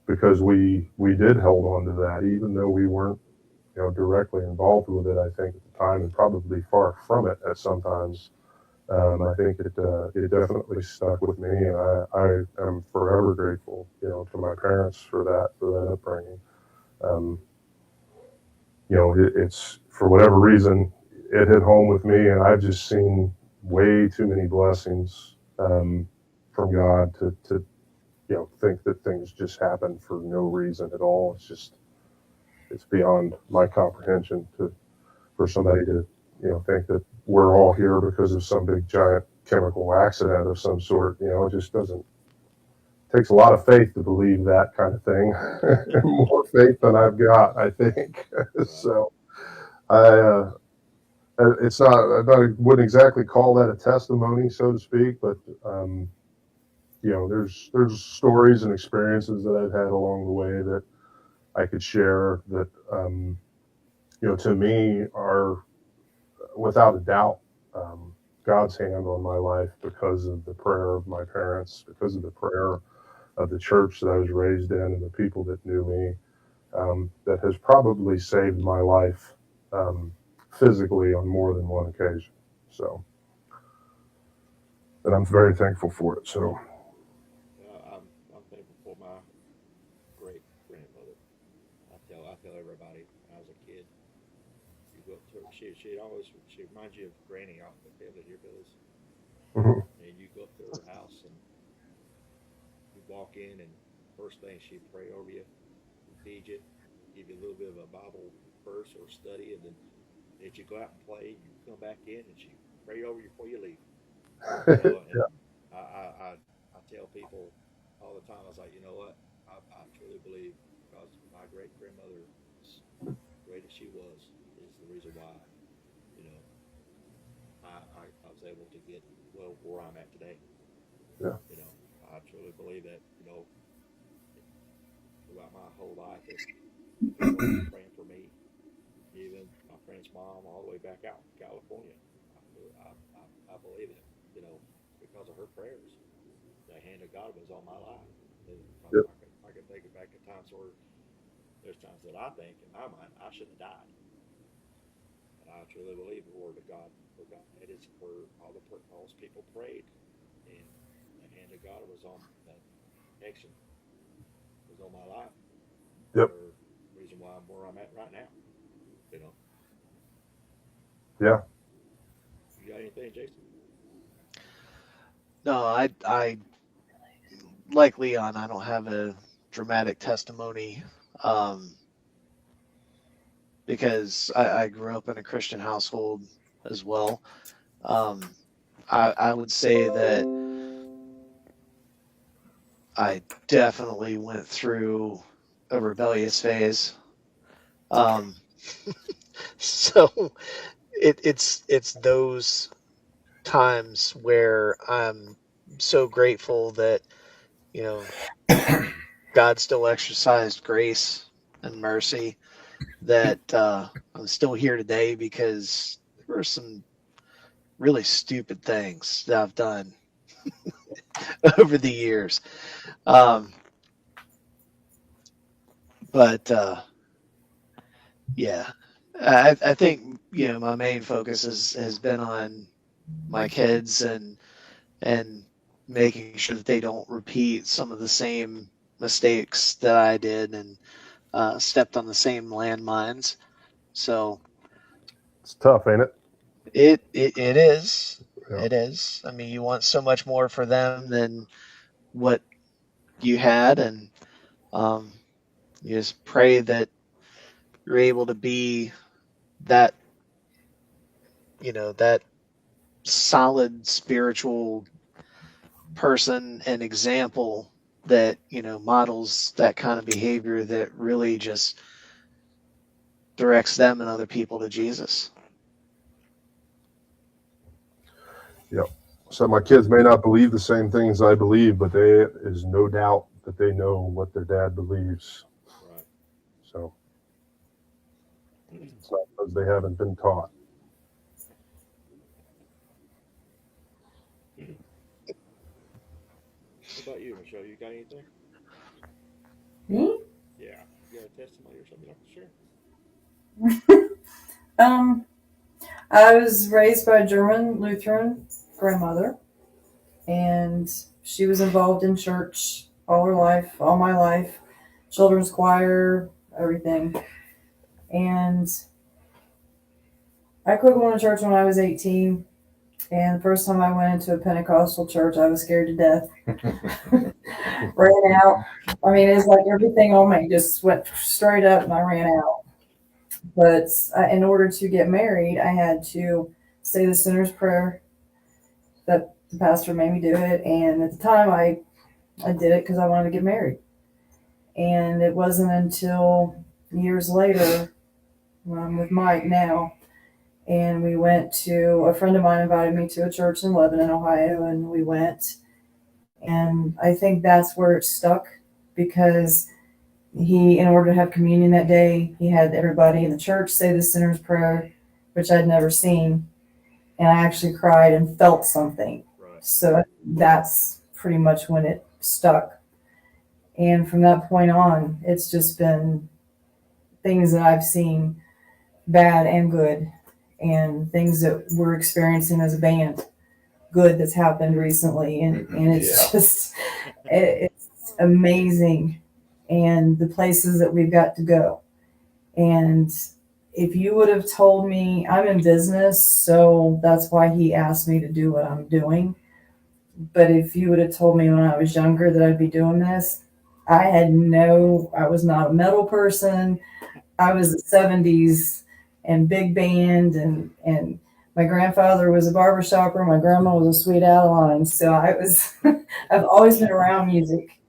because we did hold on to that, even though we weren't, directly involved with it, I think, at the time, and probably far from it at sometimes. I think it definitely stuck with me, and I am forever grateful, to my parents for that upbringing. It's for whatever reason, it hit home with me, and I've just seen way too many blessings from God to think that things just happen for no reason at all. It's beyond my comprehension for somebody to think that we're all here because of some big giant chemical accident of some sort. It just doesn't. Takes a lot of faith to believe that kind of thing. More faith than I've got, I think. So it's not. I wouldn't exactly call that a testimony, so to speak, but there's stories and experiences that I've had along the way that I could share that to me are without a doubt God's hand on my life because of the prayer of my parents, because of the prayer of the church that I was raised in and the people that knew me, that has probably saved my life physically on more than one occasion. So, and I'm very thankful for it. So, I'm thankful for my great grandmother. I tell everybody when I was a kid, you go up to her, she reminds you of Granny off the Family Hillbillies. mhm. And you go up to her house and you walk in, and first thing she'd pray over you, feed you, give you a little bit of a Bible verse or study, and then if you go out and play, you come back in and she pray over you before you leave. And Yeah, I tell people all the time, I was like, you know what? I truly believe because my great grandmother, as great as she was, is the reason why, you know, I was able to get where I'm at today. yeah, You know, I truly believe that, throughout my whole life, that people have been praying for me, even my friend's mom, all the way back out in California. I believe it, because of her prayers. The hand of God was on my life. yep, I can think back at times where there's times that I think in my mind I should have died. And I truly believe the word of God for God. It is for all those people prayed, and the hand of God was on that protection was on my life. yep, For the reason why I'm where I'm at right now. You know, yeah. you got anything, Jason? No, I like Leon. I don't have a dramatic testimony, um, because I grew up in a Christian household as well. Um, I would say that I definitely went through a rebellious phase. Um, so it's those times where I'm so grateful that you know God still exercised grace and mercy, that I'm still here today, because there were some really stupid things that I've done over the years. Um, but yeah, I think my main focus has been on my kids, and making sure that they don't repeat some of the same mistakes that I did, and stepped on the same landmines. So It's tough, ain't it? it is. Yeah, It is. I mean, you want so much more for them than what you had, and um, you just pray that you're able to be that that solid spiritual person and example that models that kind of behavior that really just directs them and other people to Jesus. yep. So my kids may not believe the same things I believe, but there is no doubt that they know what their dad believes. Right. So it's not because they haven't been taught. What about you, Michelle? You got anything? Me? Yeah. You got a testimony or something you can Um, I was raised by a German Lutheran grandmother, and she was involved in church all her life, all my life, children's choir, everything. And I quit going to church when I was 18. And the first time I went into a Pentecostal church, I was scared to death. Ran out. I mean, it's like everything on me just went straight up and I ran out. But in order to get married, I had to say the sinner's prayer that the pastor made me do it. And at the time, I did it because I wanted to get married. And it wasn't until years later, when I'm with Mike now, and we went to, a friend of mine invited me to a church in Lebanon, Ohio, and we went. And I think that's where it stuck because in order to have communion that day, he had everybody in the church say the sinner's prayer, which I'd never seen. And I actually cried and felt something. Right. So that's pretty much when it stuck. And from that point on, it's just been things that I've seen, bad and good, and things that we're experiencing as a band, good that's happened recently. And it's just, it's amazing. And the places that we've got to go. And if you would have told me, I'm in business, so that's why he asked me to do what I'm doing. But if you would have told me when I was younger that I'd be doing this, I was not a metal person. I was the 70s and big band, and my grandfather was a barbershopper. My grandma was a sweet Adeline. So I've always been around music,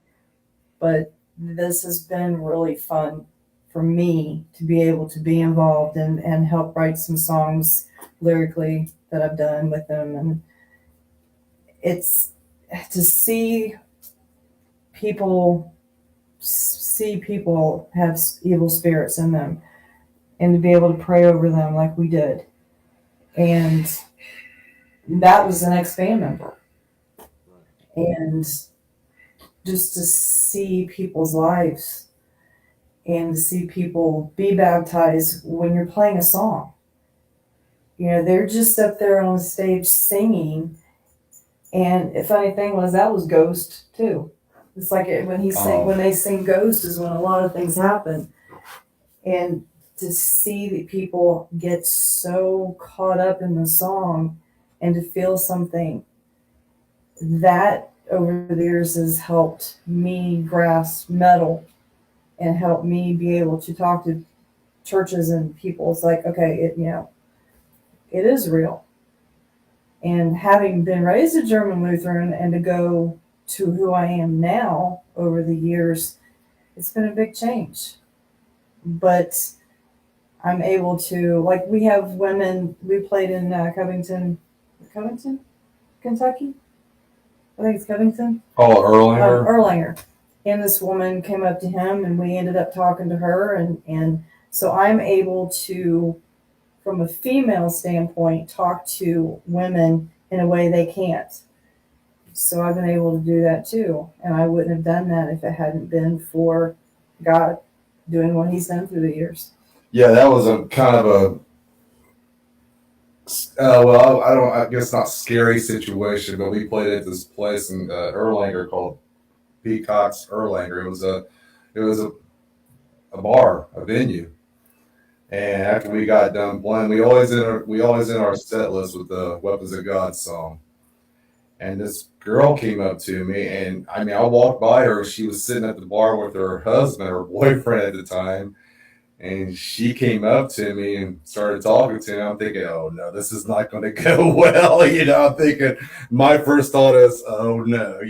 but this has been really fun for me to be able to be involved and help write some songs lyrically that I've done with them. And it's to people see people have evil spirits in them and to be able to pray over them like we did. And that was an ex-band member. And just to see people's lives and to see people be baptized when you're playing a song. You know, they're just up there on the stage singing. And the funny thing was that was Ghost too. It's like when they sing Ghost is when a lot of things happen. And to see that people get so caught up in the song and to feel something that over the years has helped me grasp metal and helped me be able to talk to churches and people. It's like, okay, it is real. And having been raised a German Lutheran and to go to who I am now over the years, it's been a big change. But I'm able to, like, we have women, we played in Covington, Kentucky? I think it's Covington. Oh, Erlanger. Erlanger. And this woman came up to him and we ended up talking to her. And so I'm able to, from a female standpoint, talk to women in a way they can't. So I've been able to do that too. And I wouldn't have done that if it hadn't been for God doing what he's done through the years. Yeah, that was a kind of I guess not scary situation, but we played at this place in Erlanger called Peacock's Erlanger. It was a bar, a venue. And after we got done playing, we always in our set list with the Weapons of God song. And this girl came up to me, and I mean, I walked by her. She was sitting at the bar with her husband, her boyfriend at the time. And she came up to me and started talking to me. I'm thinking, oh no, this is not going to go well. You know, I'm thinking, my first thought is, oh no,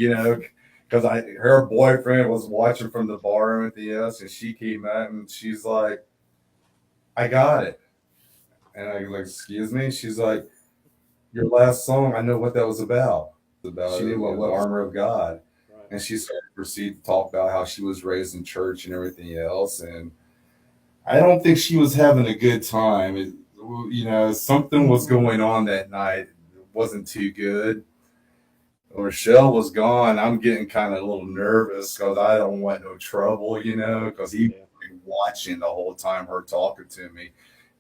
because her boyfriend was watching from the bar and everything else, and she came out and she's like, I got it. And I was like, excuse me? She's like, your last song, I know what that was about. She knew what Armor of God. Right. And she started to proceed to talk about how she was raised in church and everything else. And I don't think she was having a good time. Something was going on that night. It wasn't too good. When Rochelle was gone, I'm getting kind of a little nervous because I don't want no trouble, because he was watching the whole time, her talking to me.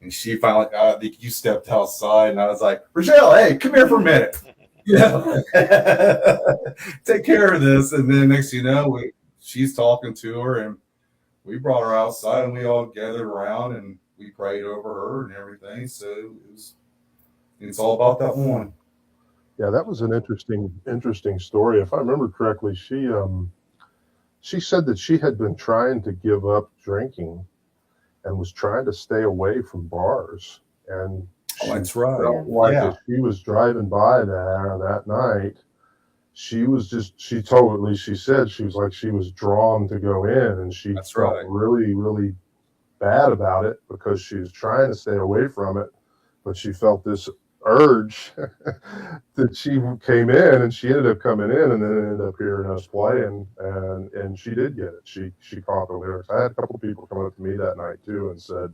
And she finally, I think you stepped outside, and I was like, Rochelle, hey, come here for a minute. Take care of this. And then next thing you know, she's talking to her, and we brought her outside and we all gathered around and we prayed over her and everything. So it's all about that one. Yeah, that was an interesting story. If I remember correctly, she said that she had been trying to give up drinking and was trying to stay away from bars. And Oh, she that's right. felt like Yeah. as she was driving by there that night, she told, at least she said, she was like, she was drawn to go in, and she That's felt right. really, really bad about it because she was trying to stay away from it, but she felt this urge that she came in, and she ended up coming in, and then ended up hearing us play, and she did get it. She caught the lyrics. I had a couple of people come up to me that night too and said,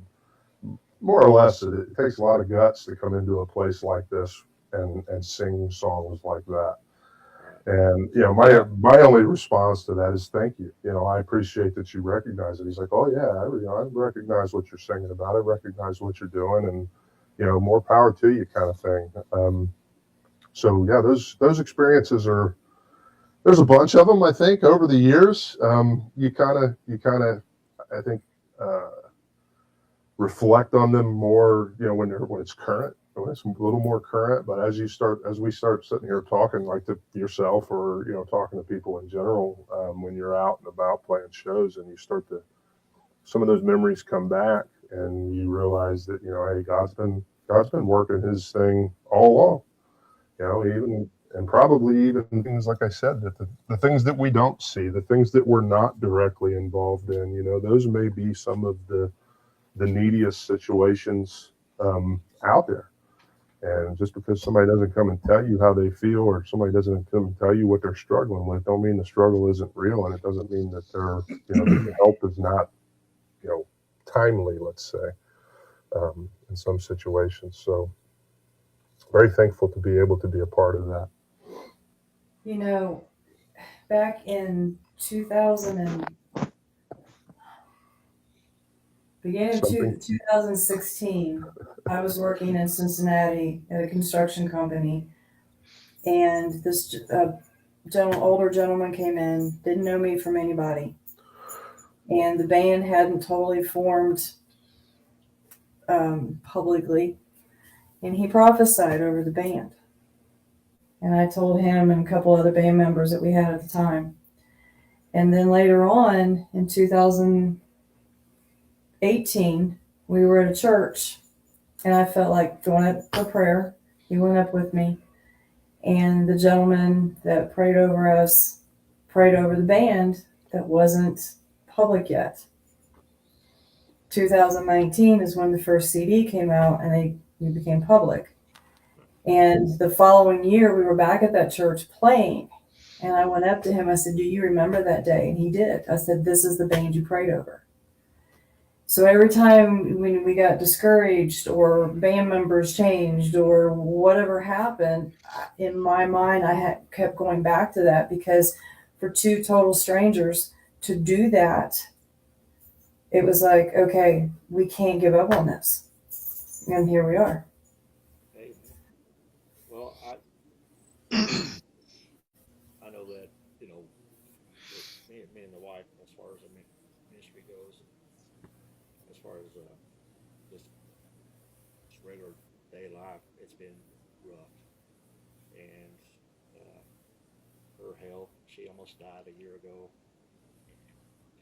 more or less, that it takes a lot of guts to come into a place like this and sing songs like that. And my only response to that is thank you. I appreciate that you recognize it. He's like, oh yeah, I recognize what you're singing about. I recognize what you're doing, and more power to you, kind of thing. So yeah, those experiences are. There's a bunch of them, I think, over the years. You kind of, I think, reflect on them more, when it's current, when it's a little more current. But as we start sitting here talking, like to yourself, or talking to people in general, when you're out and about playing shows, and you start to, some of those memories come back, and you realize that hey, God's been working His thing all along. Even, and probably even things like I said, that the things that we don't see, the things that we're not directly involved in, those may be some of the neediest situations out there. And just because somebody doesn't come and tell you how they feel, or somebody doesn't come and tell you what they're struggling with, don't mean the struggle isn't real, and it doesn't mean that the help is not timely, let's say, in some situations. So very thankful to be able to be a part of that. Back in 2000 and beginning of Something. 2016, I was working in Cincinnati at a construction company, and this older gentleman came in, didn't know me from anybody, and the band hadn't totally formed publicly, and he prophesied over the band. And I told him and a couple other band members that we had at the time. And then later on in 2018, we were at a church, and I felt like going up for prayer. He went up with me, and the gentleman that prayed over us prayed over the band that wasn't public yet. 2019 is when the first CD came out, and we became public. And the following year, we were back at that church playing, and I went up to him. I said, "Do you remember that day?" And he did. I said, "This is the band you prayed over." So every time when we got discouraged, or band members changed, or whatever happened, in my mind, I kept going back to that, because for two total strangers to do that, it was like, okay, we can't give up on this. And here we are. Amen. Well, I know that me and the wife, as far as the ministry goes, as far as just regular day life, it's been rough. And uh, her health, she almost died a year ago.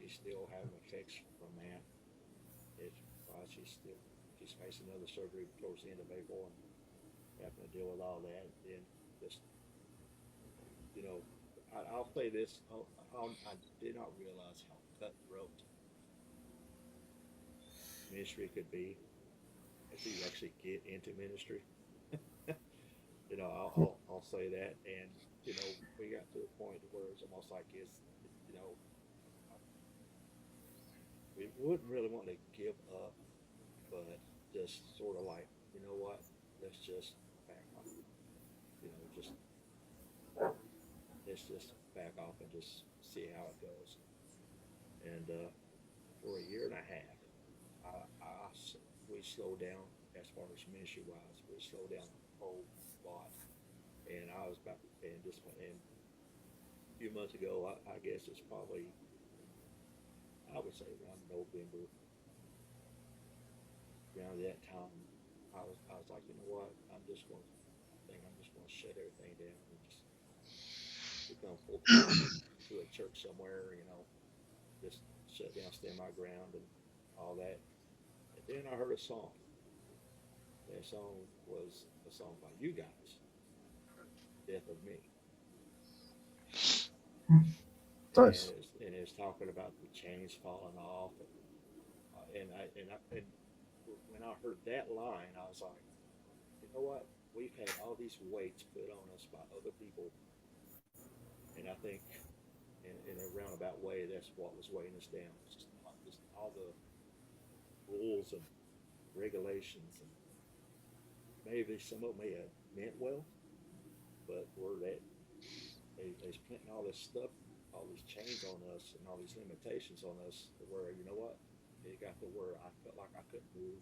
She's still having effects from that. It's she's facing another surgery towards the end of April, and having to deal with all that. And just I'll say this: I did not realize how cutthroat ministry could be until you actually get into ministry. I'll say that. And we got to a point where it's almost like you know we wouldn't really want to give up, but just sort of like, you know what, let's just back off. Just let's just back off and just see how it goes. And for a year and a half, we slowed down as far as ministry wise. We slowed down a whole lot. And I was about, and just and a few months ago, I guess it's probably, I would say around November, around that time, I was like, you know what? I'm just going to shut everything down and just become full time to a church somewhere. Just shut down, stand my ground, and all that. And then I heard a song. That song was a song by you guys, "Death of Me," Nice. and it's talking about the chains falling off, and when I heard that line, I was like, you know what? We've had all these weights put on us by other people, and I think in a roundabout way, that's what was weighing us down. It's just all the rules and regulations, and maybe some of them may have meant well, but were that they's putting all this stuff, all these chains on us, and all these limitations on us, to where you know what? It got to where I felt like I couldn't move.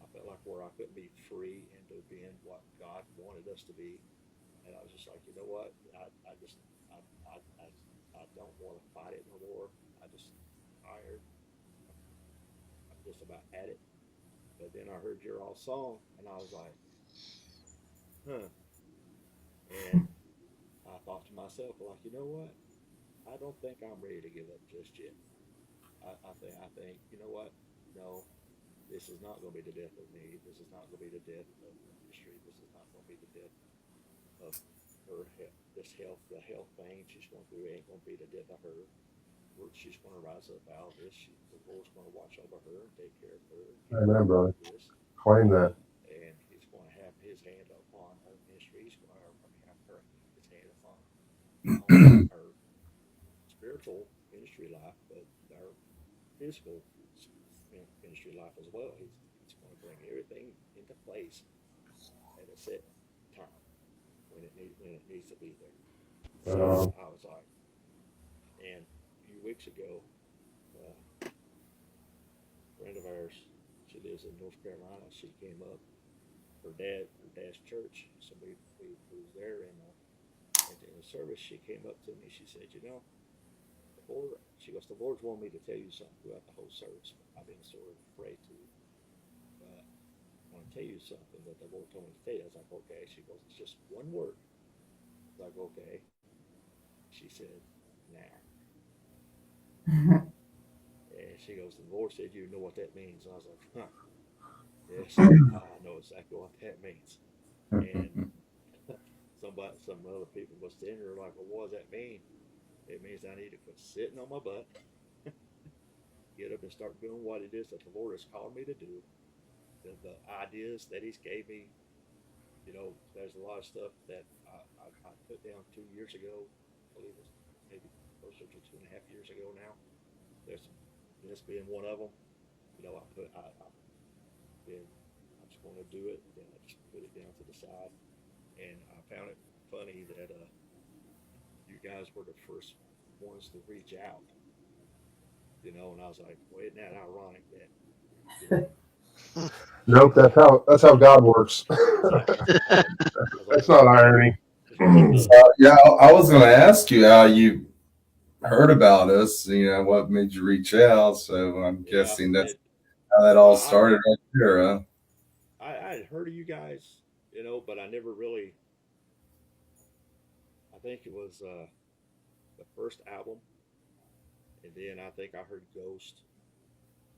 I felt like where I couldn't be free into being what God wanted us to be. And I was just like, you know what? I, I, I, I don't want to fight it no more. I just tired. I'm just about at it. But then I heard your all song, and I was like, huh. And I thought to myself, like, you know what? I don't think I'm ready to give up just yet. I think, you know what? No, this is not going to be the death of me. This is not going to be the death of the ministry. This is not going to be the death of her this health, the health thing she's going through ain't going to be the death of her. She's going to rise up out of this. The Lord's going to watch over her and take care of her and get her Amen, through brother. this. Claim that. And He's going to have His hand upon her ministry. He's going to, have her His hand upon her spiritual ministry life, but our physical ministry life as well. He's going to bring everything into place at a set time when it needs to be there. So I was like, and a few weeks ago, a friend of ours, she lives in North Carolina. She came up. Her dad's church. So we was there, and in the service, she came up to me. She said, you know, she goes, the Lord's wanted me to tell you something throughout the whole service. I've been sort of afraid to, but I want to tell you something that the Lord told me to tell you. I was like, okay. She goes, it's just one word. I was like, okay. She said, now. And she goes, the Lord said, you know what that means. And I was like, huh. Yes, I know exactly what that means. And some other people was sitting there like, well, what does that mean? It means I need to quit sitting on my butt, get up and start doing what it is that the Lord has called me to do. The ideas that He's gave me, there's a lot of stuff that I put down 2 years ago. I believe it's maybe closer to 2.5 years ago now. There's this being one of them. I'm just going to do it. Then I just put it down to the side, and I found it funny that you guys were the first ones to reach out, and I was like, well, isn't that ironic that, Nope, that's how God works. It's not irony. Yeah, I was going to ask you how you heard about us. What made you reach out? So I'm guessing that's how that all started right there. Huh? I had heard of you guys, but I never really. I think it was the first album, and then I think I heard Ghost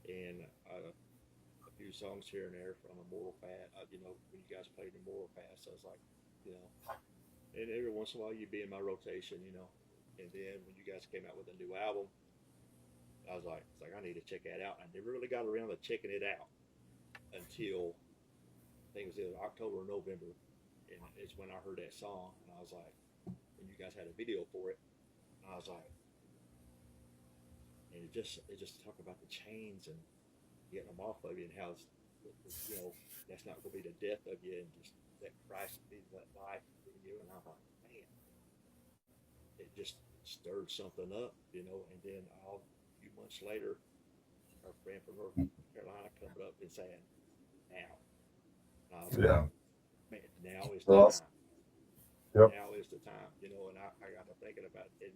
and a few songs here and there from Immortal Past. When you guys played Immortal Past, I was like, and every once in a while you'd be in my rotation, And then when you guys came out with a new album, I was like, I need to check that out. I never really got around to checking it out until I think it was either October or November, and it's when I heard that song, and I was like, and you guys had a video for it, and I was like, and it just talked about the chains and getting them off of you, and how that's not going to be the death of you, and just that Christ be that life in you, and I'm like, man, it just stirred something up, and then a few months later, our friend from North Carolina coming up and saying, now. And I was like, man, now is the time. Yep. Now is the time, and I got to thinking about it,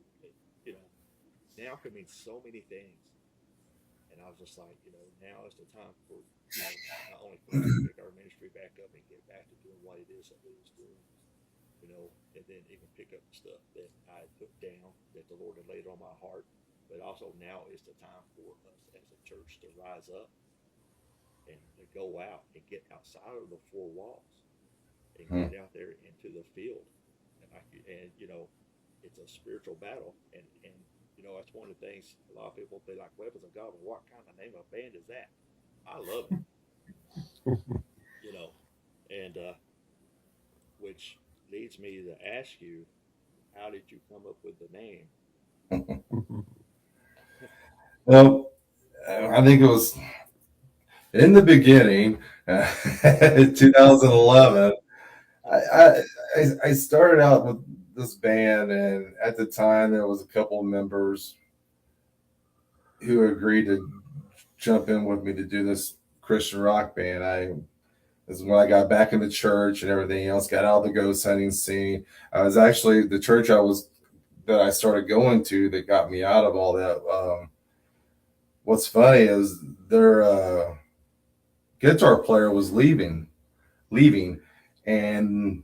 now can mean so many things. And I was just like, now is the time for, not only for us to pick our ministry back up and get back to doing what it is that we was doing, and then even pick up the stuff that I had put down that the Lord had laid on my heart. But also now is the time for us as a church to rise up and to go out and get outside of the four walls and get out there into the field. And it's a spiritual battle. And that's one of the things a lot of people be like, Weapons of God, well, what kind of name of band is that? I love it. And which leads me to ask you, how did you come up with the name? Well, I think it was in the beginning, 2011. I started out with this band, and at the time there was a couple of members who agreed to jump in with me to do this Christian rock band. This is when I got back into church and everything else, got out of the ghost hunting scene. I was actually the church that I started going to that got me out of all that. What's funny is their guitar player was leaving, and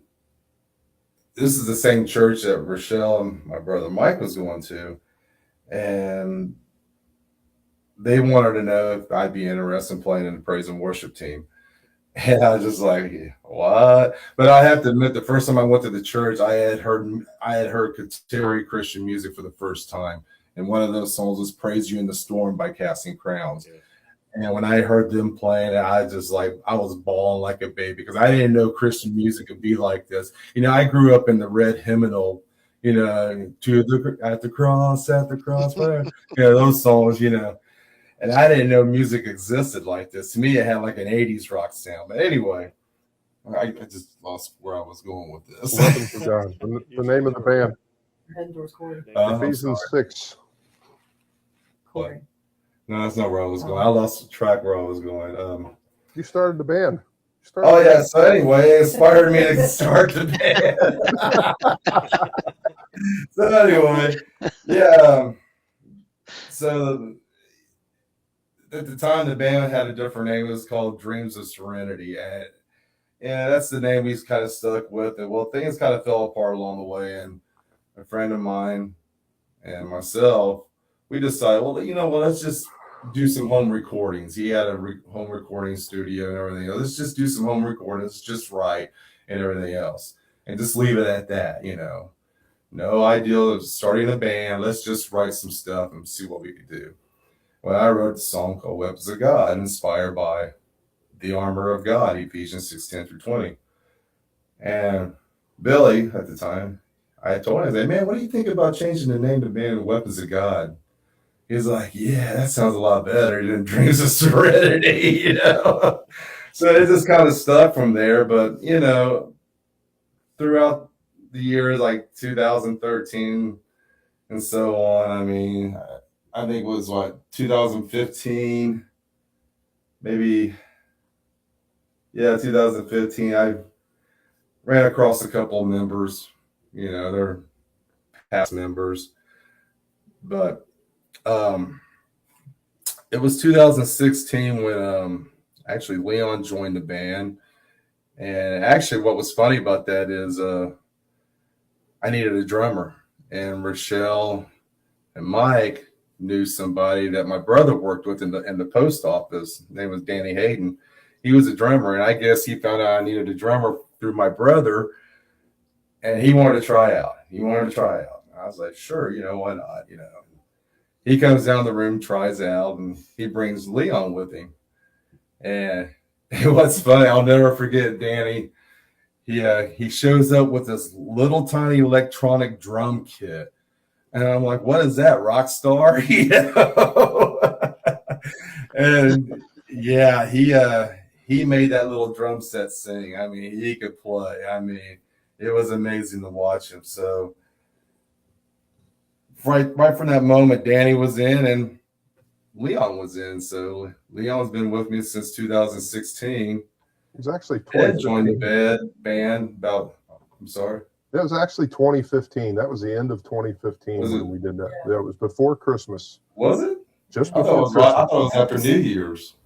this is the same church that Rochelle and my brother Mike was going to, and they wanted to know if I'd be interested in playing in the praise and worship team. And I was just like, what? But I have to admit, the first time I went to the church, I had heard contemporary Christian music for the first time. And one of those songs was Praise You in the Storm by Casting Crowns. Yeah. And when I heard them playing, I was bawling like a baby because I didn't know Christian music could be like this. I grew up in the red hymnal, at the cross, those songs, and I didn't know music existed like this. To me, it had like an 80s rock sound. But anyway, I just lost where I was going with this. Weapons of God. The name of the band. Ephesians 6. What? No, that's not where I was going. I lost track where I was going. You started the band. Yeah. So anyway, it inspired me to start the band. So anyway, yeah. So at the time, the band had a different name. It was called Dreams of Serenity. And that's the name we kind of stuck with. And well, things kind of fell apart along the way. And a friend of mine and myself, we decided, well, let's just do some home recordings. He had a home recording studio and everything else. Let's just do some home recordings, just right, and everything else. And just leave it at that, No ideal of starting a band. Let's just write some stuff and see what we could do. Well, I wrote the song called Weapons of God, inspired by the armor of God, Ephesians 6:10-20. And Billy, at the time, I told him, I said, man, what do you think about changing the name of the band to Weapons of God? He's like, yeah, that sounds a lot better than Dreams of Serenity, So it just kind of stuck from there. But, throughout the years, like 2013 and so on, I think it was 2015, maybe, 2015, I ran across a couple of members, they're past members, but it was 2016 when actually Leon joined the band. And actually what was funny about that is I needed a drummer, and Rochelle and Mike knew somebody that my brother worked with in the post office. His name was Danny Hayden. He was a drummer, and I guess he found out I needed a drummer through my brother, and he wanted to try out. I was like, sure, why not? He comes down the room, tries out, and he brings Leon with him. And what's funny, I'll never forget Danny. He shows up with this little tiny electronic drum kit. And I'm like, what is that, Rockstar? And yeah, he made that little drum set sing. He could play. It was amazing to watch him. So right from that moment, Danny was in and Leon was in. So Leon's been with me since 2016. He's actually Ed joined the band about, I'm sorry. That was actually 2015. That was the end of 2015 when we did that. That was before Christmas. Was it? just I thought before it was right. I Christmas. thought it was after New Year's.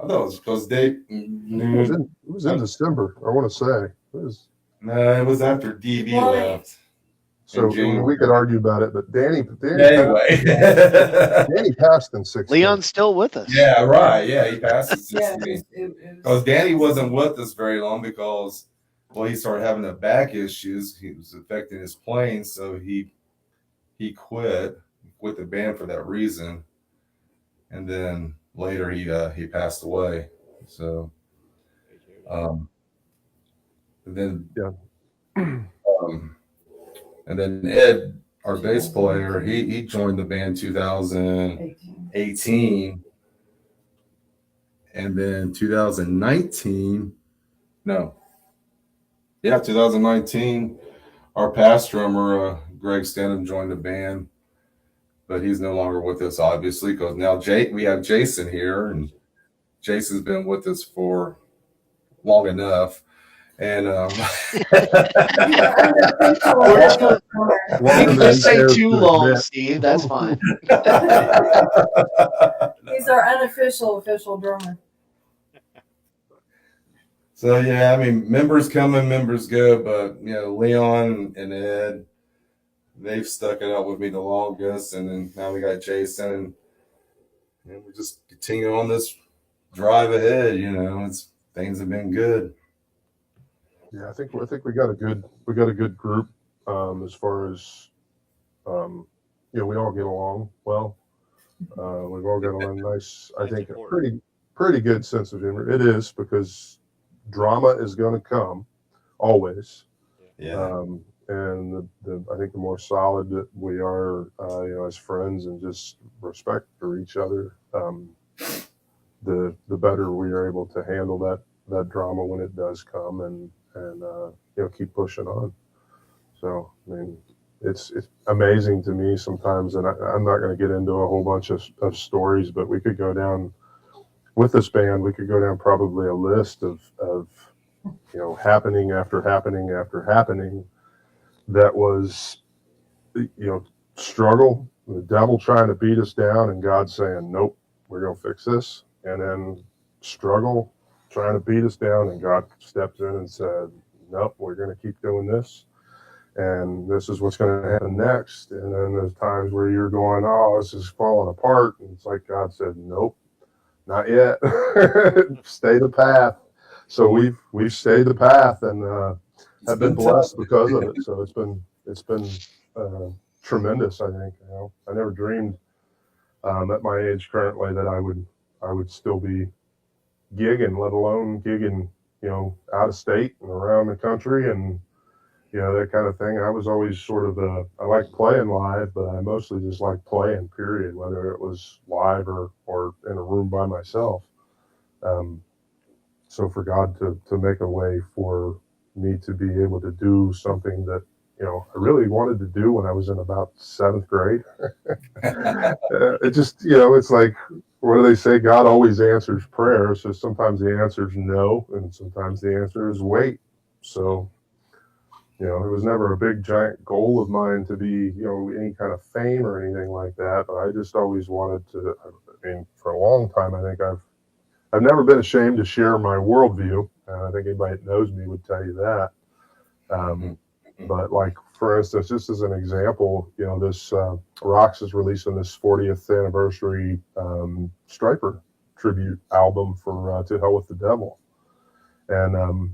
I thought it was because Dave. It was in December, I want to say. It was, No, it was after DB Well, left so in I mean, January. we could argue about it, but Danny Anyway. Danny passed in 16. Leon's still with us. Yeah, right. Yeah, he passed at yeah, 16. it Because was, Danny wasn't with us very long because, well, he started having the back issues. He was affecting his playing, so he quit the band for that reason. And then later he passed away. So, and then Yeah. and then Ed, our bass player, he joined the band 2018, and then 2019. No, yeah, 2019. Our past drummer, Greg Stanham, joined the band, but he's no longer with us, obviously, because now we have Jason here, and Jason's been with us for long enough. And You can say too long, Steve. That's fine. he's our unofficial official drummer. So yeah, I mean, members come and members go, but Leon and Ed, they've stuck it out with me the longest, and then now we got Jason, and we just continue on this drive ahead. Things have been good. Yeah, I think we got a good group as far as we all get along well. We've all got a nice, I think, a pretty good sense of humor. It is, because drama is going to come always. Yeah. And I think the more solid that we are, as friends and just respect for each other, the better we are able to handle that drama when it does come, and keep pushing on. So I mean, it's amazing to me sometimes, and I'm not going to get into a whole bunch of stories, but we could go down with this band. We could go down probably a list of happening after happening after happening that was struggle, the devil trying to beat us down, and God saying, nope, we're going to fix this. And then struggle, trying to beat us down, and God stepped in and said, nope, we're going to keep doing this, and this is what's going to happen next. And then there's times where you're going, oh, this is falling apart, and it's like God said, nope, not yet. Stay the path. So we've stayed the path, and have been blessed because of it. So it's been tremendous. I think I never dreamed at my age currently that I would still be gigging, let alone gigging out of state and around the country, and that kind of thing. I was always sort of I like playing live, but I mostly just like playing, period, whether it was live or in a room by myself. So for God to make a way for me to be able to do something that I really wanted to do when I was in about 7th grade. It just it's like, what do they say? God always answers prayer. So sometimes the answer is no, and sometimes the answer is wait. So it was never a big giant goal of mine to be any kind of fame or anything like that. But I just always wanted to. I mean, for a long time, I think I've never been ashamed to share my worldview. I think anybody that knows me would tell you that. But like, for instance, just as an example, this Rox is releasing this 40th anniversary Striper tribute album for To Hell with the Devil. And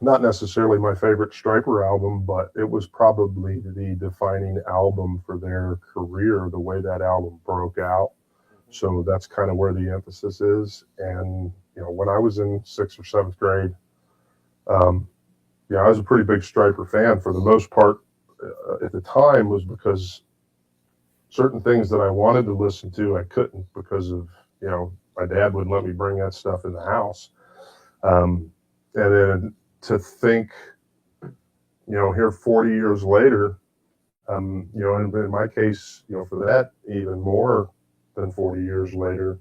not necessarily my favorite Striper album, but it was probably the defining album for their career, the way that album broke out. So that's kind of where the emphasis is. And, when I was in 6th or 7th grade, I was a pretty big Striper fan. For the most part, at the time, was because certain things that I wanted to listen to, I couldn't, because of, my dad wouldn't let me bring that stuff in the house. And then to think, here 40 years later, and in my case, for that, even more than 40 years later,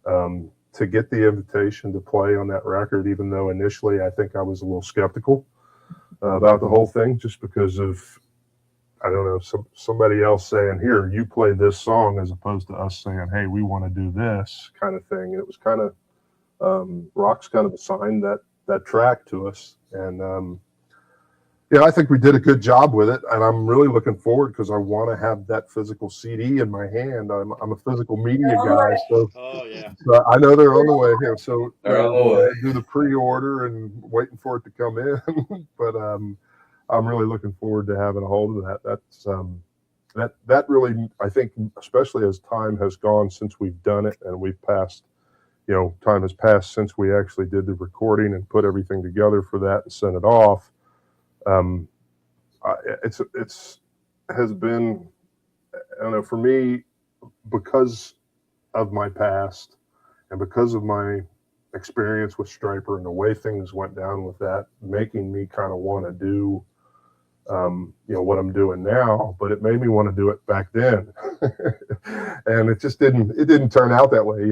to get the invitation to play on that record, even though initially I think I was a little skeptical about the whole thing, just because of, I don't know, somebody else saying, here, you play this song, as opposed to us saying, hey, we want to do this kind of thing. And it was kind of, Rock's kind of assigned that track to us. And yeah, I think we did a good job with it. And I'm really looking forward, because I want to have that physical CD in my hand. I'm a physical media guy, so Oh yeah. I know they're on the way here. So They're on the way. do the pre-order and waiting for it to come in. But I'm really looking forward to having a hold of that. That's that really, I think, especially as time has gone since we've done it, and we've passed, time has passed since we actually did the recording and put everything together for that and sent it off. Um, it's has been, I don't know, for me, because of my past and because of my experience with Striper and the way things went down with that, making me kind of want to do what I'm doing now, but it made me want to do it back then. And it didn't turn out that way.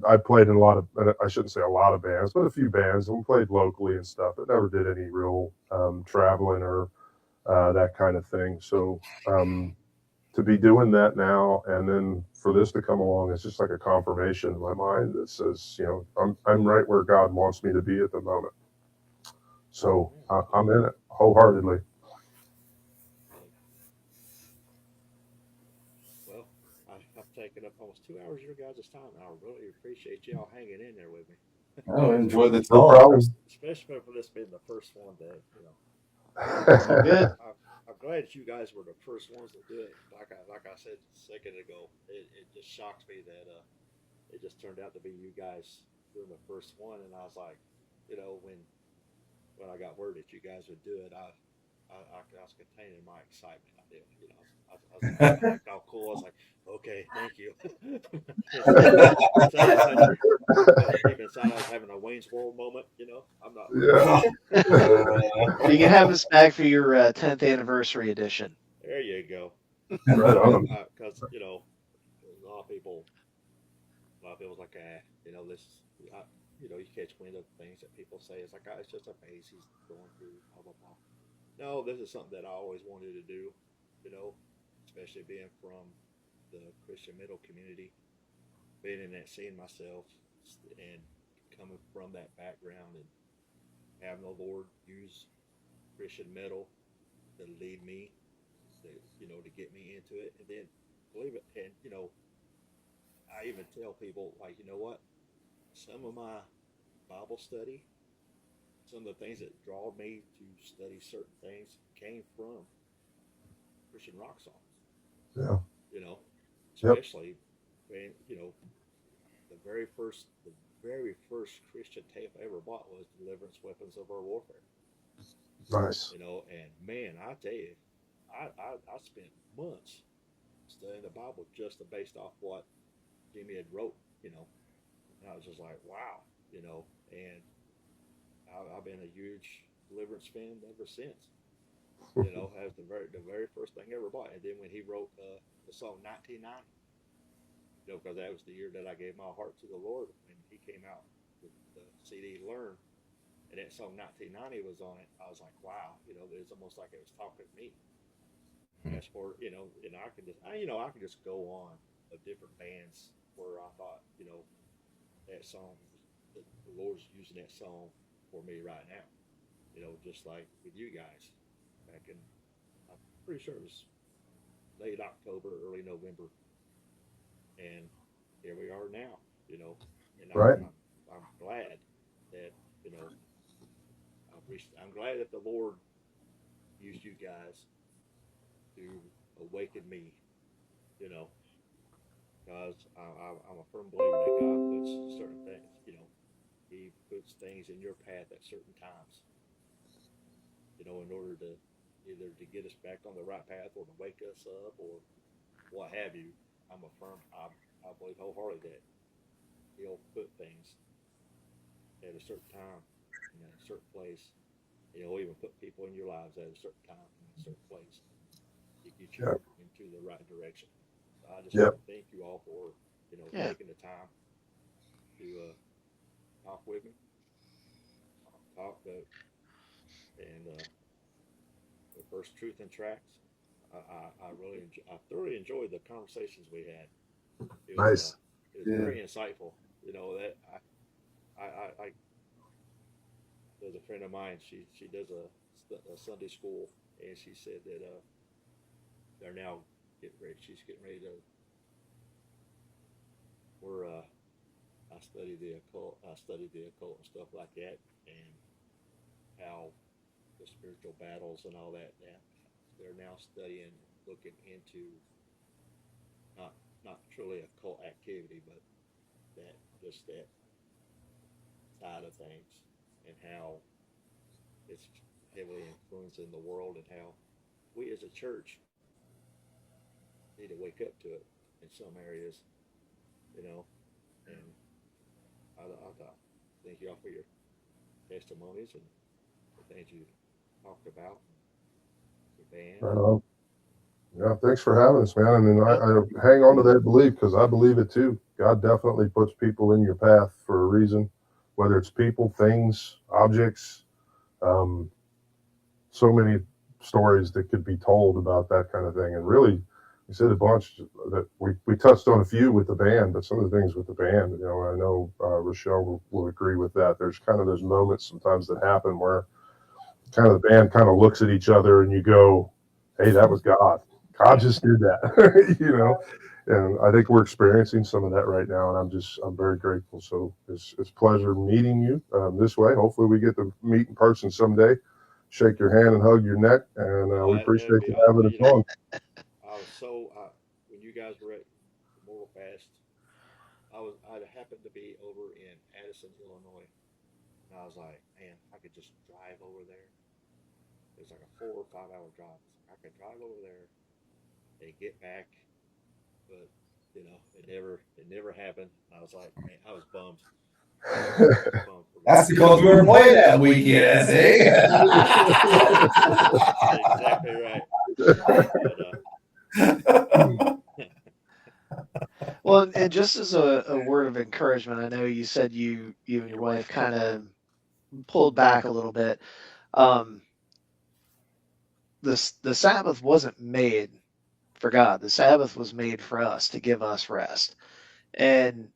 I played in a lot of, I shouldn't say a lot of bands, but a few bands, and we played locally and stuff. It never did any real traveling or that kind of thing. So to be doing that now, and then for this to come along, it's just like a confirmation in my mind that says, I'm right where God wants me to be at the moment. So I'm in it wholeheartedly. Well, I've taken up almost 2 hours of your guys' time, and I really appreciate y'all hanging in there with me. I enjoy the No talk. problem. Especially for this being the first one that Good. I'm glad that you guys were the first ones to do it. Like I said a second ago, it just shocks me that it just turned out to be you guys doing the first one, and I was like, when I got word that you guys would do it, I was containing my excitement. I did, I was like all cool. I was like, okay, thank you. Deep inside, I was having a Wayne's World moment. I'm not. Yeah. You can have us back for your 10th anniversary edition. There you go. Right on. Because a lot of people, was like, this, I, you catch wind of things that people say. It's like, it's just a phase he's going through, blah blah blah. No, this is something that I always wanted to do. Especially being from the Christian metal community, being in that scene myself, and coming from that background, and having the Lord use Christian metal to lead me, to get me into it, and then believe it, and I even tell people, like, you know what, some of my Bible study, some of the things that draw me to study certain things came from Christian rock songs. Yeah. Especially when the very first Christian tape I ever bought was Deliverance Weapons of Our Warfare. Nice. And man, I tell you, I spent months studying the Bible just based off what Jimmy had wrote, and I was just like, wow, and I've been a huge Deliverance fan ever since. As the very first thing I ever bought, and then when he wrote the song 1990, because that was the year that I gave my heart to the Lord when he came out with the CD Learn, and that song 1990 was on it. I was like, wow, it's almost like it was talking to me. As for and I can just go on of different bands where I thought that song, the Lord's using that song for me right now. Just like with you guys back in, I'm pretty sure it was late October, early November, and here we are now. And Right. I'm glad that I'm glad that the Lord used you guys to awaken me. Because I'm a firm believer that God puts certain things. He puts things in your path at certain times. In order to either to get us back on the right path or to wake us up or what have you. I believe wholeheartedly that He'll put things at a certain time in a certain place. He'll even put people in your lives at a certain time in a certain place to get you Yep. into the right direction. So I just Yep. want to thank you all for Yeah. taking the time to talk with me, talk and the first Truth and Tracks. I really I thoroughly enjoyed the conversations we had. Nice. It was Yeah. very insightful. You know that I there's a friend of mine. She does a Sunday school, and she said that they're now getting ready. She's getting ready to. We're I study the occult. I study the occult and stuff like that, and how the spiritual battles and all that. Now they're now studying, looking into not not truly occult activity, but that just that side of things and how it's heavily influencing the world and how we as a church need to wake up to it in some areas, you know. And I thank you all for your testimonies and the things you talked about, your band. Right on. Yeah, thanks for having us, man. I mean, I hang on to that belief because I believe it too. God definitely puts people in your path for a reason, whether it's people, things, objects. Um, so many stories that could be told about that kind of thing. And really, you said a bunch that we touched on a few with the band, but some of the things with the band, you know, I know Rochelle will agree with that. There's kind of those moments sometimes that happen where kind of the band kind of looks at each other and you go, hey, that was God. God just did that, you know. And I think we're experiencing some of that right now, and I'm very grateful. So it's pleasure meeting you this way. Hopefully, we get to meet in person someday, shake your hand and hug your neck, and Oh, we that'd appreciate be you awesome. having us on. I was so when you guys were at the Mortal Fast, I happened to be over in Addison, Illinois, and I was like, man, I could just drive over there. It's like a 4 or 5 hour drive. I could drive over there and get back, but it never happened. I was like, man, I was bummed. I was bummed for that. That's because we were playing that weekend, see? Exactly right. But Well, and just as a word of encouragement, I know you said you and your wife kind of pulled back a little bit. Um, the Sabbath wasn't made for God. The Sabbath was made for us to give us rest. And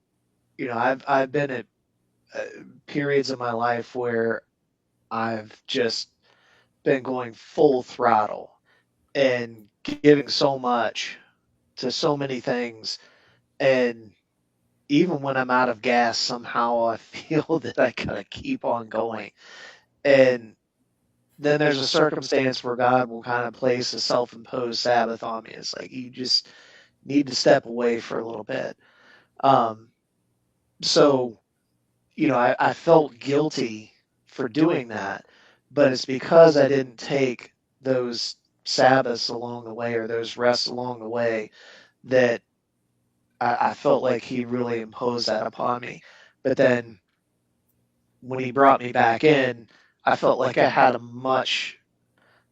I've been at uh, periods of my life where I've just been going full throttle and giving so much to so many things. And even when I'm out of gas, somehow I feel that I gotta keep on going. And then there's a circumstance where God will kind of place a self-imposed Sabbath on me. It's like you just need to step away for a little bit. Um, so I felt guilty for doing that, but it's because I didn't take those Sabbaths along the way or those rests along the way that I felt like he really imposed that upon me. But then when he brought me back in, I felt like I had a much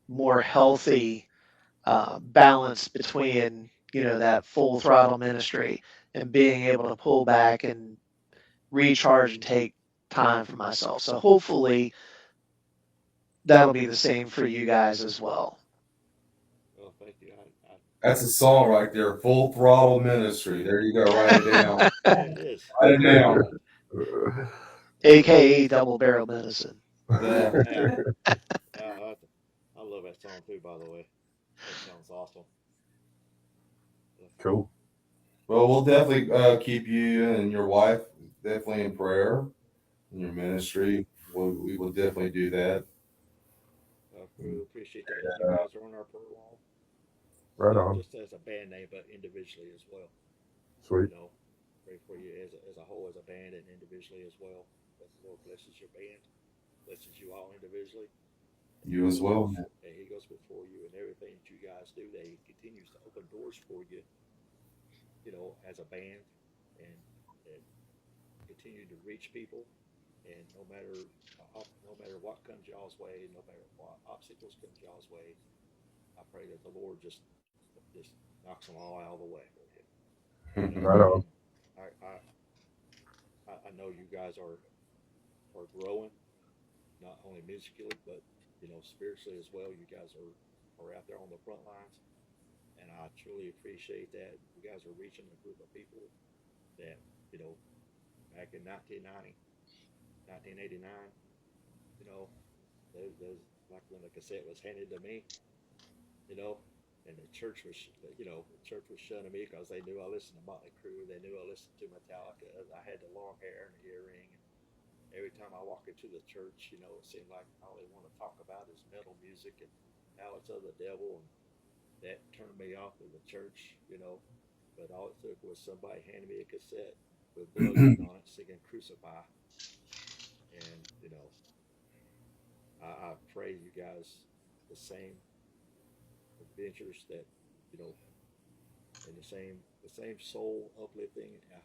more healthy balance between that full throttle ministry and being able to pull back and recharge and take time for myself. So hopefully that'll be the same for you guys as well. well, thank you. That's a song right there, Full Throttle Ministry. There you go, write it down. Yeah, it is. Write it down. AKA double barrel medicine. Yeah. Yeah, I love that song too. By the way, that sounds awesome. Cool. Well, we'll definitely keep you and your wife definitely in prayer in your ministry. We will definitely do that. We appreciate that. You guys are on our prayer wall, Right not on. just as a band name, but individually as well. Sweet. You know, pray for you as a whole, as a band, and individually as well. That the Lord blesses your band, blesses you all individually. You as well. And He goes before you and everything that you guys do. That He continues to open doors for you, as a band, and continue to reach people. And no matter what comes y'all's way, no matter what obstacles come y'all's way, I pray that the Lord just knocks them all out of the way for you. Right on. And I know you guys are growing, not only musically but spiritually as well. You guys are out there on the front lines, and I truly appreciate that. You guys are reaching a group of people that, you know, back in 1990, 1989, you know, there's like when the cassette was handed to me, you know, and the church was, you know, the church was shunning me because they knew I listened to Motley Crue, they knew I listened to Metallica. I had the long hair and the earring, and every time I walk into the church, you know, it seemed like all they want to talk about is metal music and how it's of the devil, and that turned me off of the church, you know. But all it took was somebody handing me a cassette with Billy Gunn on it, singing "Crucify," and you know, I pray you guys the same adventures that, you know, and the same soul uplifting. I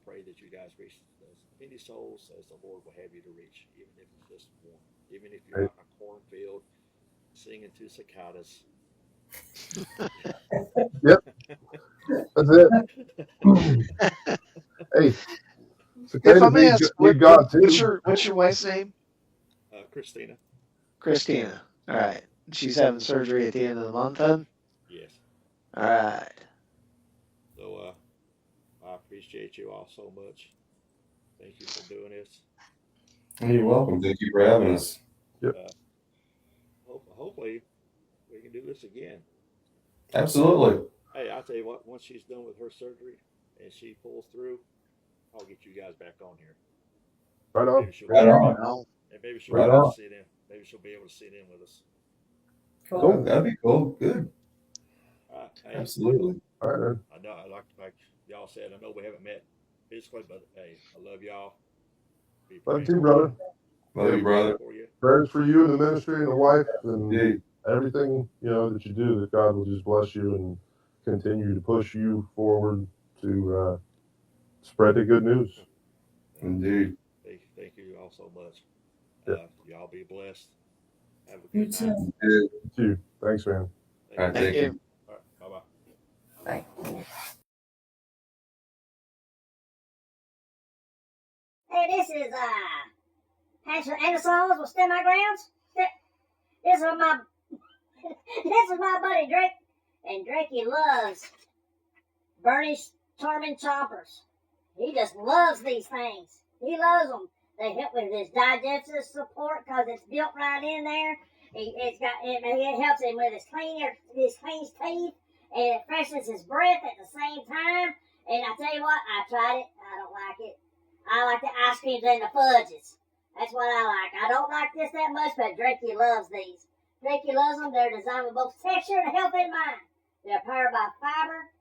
pray that you guys reach as many souls as the Lord will have you to reach, even if it's just one, even if you're Hey, out in a cornfield singing to cicadas. yep, that's it. Hey, If I cicadas may ask, need God too. what's your wife's name? Christina, Christina. All right. She's having surgery at the end of the month then? yes. All right. So I appreciate you all so much. Thank you for doing this. You're welcome. Thank you for having us. Yep. Hopefully we can do this again. Absolutely. Hey, I'll tell you what. Once she's done with her surgery and she pulls through, I'll get you guys back on here. Right on. Maybe she'll Right be able on. to, Well, and maybe she'll Right be able on. to sit in. Maybe she'll be able to sit in with us. Cool. That'd be cool. Good. Hey, Absolutely. All right, man. I know, like y'all said, I know we haven't met physically, but hey, I love y'all. Be Love you praying too, for brother. you. Love Yep. you, brother. For you. Prayers for you and the ministry and the wife and Indeed. everything, that you do, that God will just bless you and continue to push you forward to spread the good news. Indeed. Thank you all so much. Yeah. Y'all be blessed. Have a You good too. night. Good. You too. Thanks, man. Thank All you. right. thank Thank you. you. All right. Bye bye. Bye. Hey, this is Pastor Anderson's with Stand My Grounds. This is my this is my buddy Drake, and Drakey loves Bernie's Charmin chompers. He just loves these things. He loves them. They help with his digestive support because it's built right in there. It helps him with his cleans teeth, and it freshens his breath at the same time. And I tell you what, I tried it. I don't like it. I like the ice creams and the fudges. That's what I like. I don't like this that much, but Drakey loves these. Drakey loves them. They're designed with both texture and health in mind. They're powered by fiber,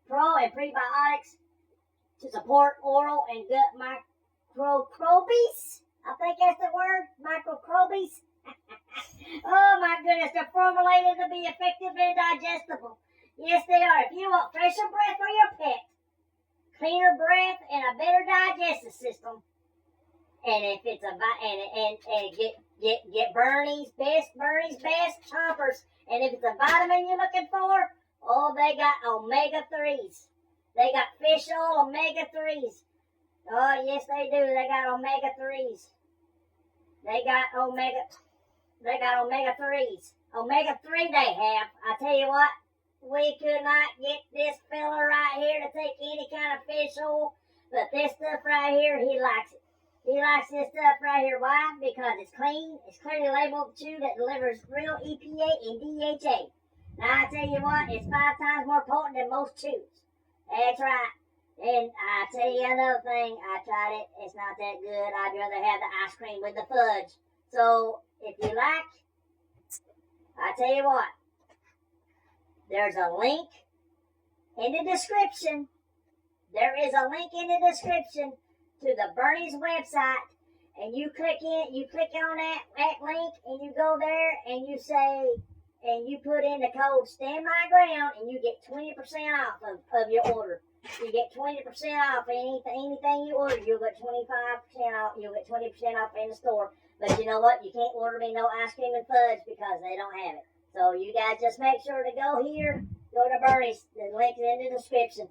pro, and prebiotics to support oral and gut microbies. I think that's the word, microbies. Oh my goodness, they're formulated to be effective and digestible. Yes, they are. If you want fresher breath for your pet, cleaner breath, and a better digestive system, and if it's get Bernie's best chompers, and if it's a vitamin you're looking for, oh, they got omega-3s. They got fish oil omega-3s. Oh, yes, they do. They got omega-3s. They got omega-3s. Omega-3 they have. I tell you what, we could not get this fella right here to take any kind of fish oil, but this stuff right here, he likes it. He likes this stuff right here. Why? Because it's clean. It's clearly labeled chew that delivers real EPA and DHA. Now, I tell you what, it's 5 times more potent than most chews. That's right. And I tell you another thing, I tried it. It's not that good. I'd rather have the ice cream with the fudge. So, if you like, I tell you what, there's a link in the description. There is a link in the description to the Bernie's website, and you click on that link, and you go there, and you say, and you put in the code Stand My Ground, and you get 20% off of your order. You get 20% off anything you order. You'll get 25% off. You'll get 20% off in the store. But you know what? You can't order me no ice cream and fudge because they don't have it. So you guys just make sure to go to Bernie's. The link is in the description.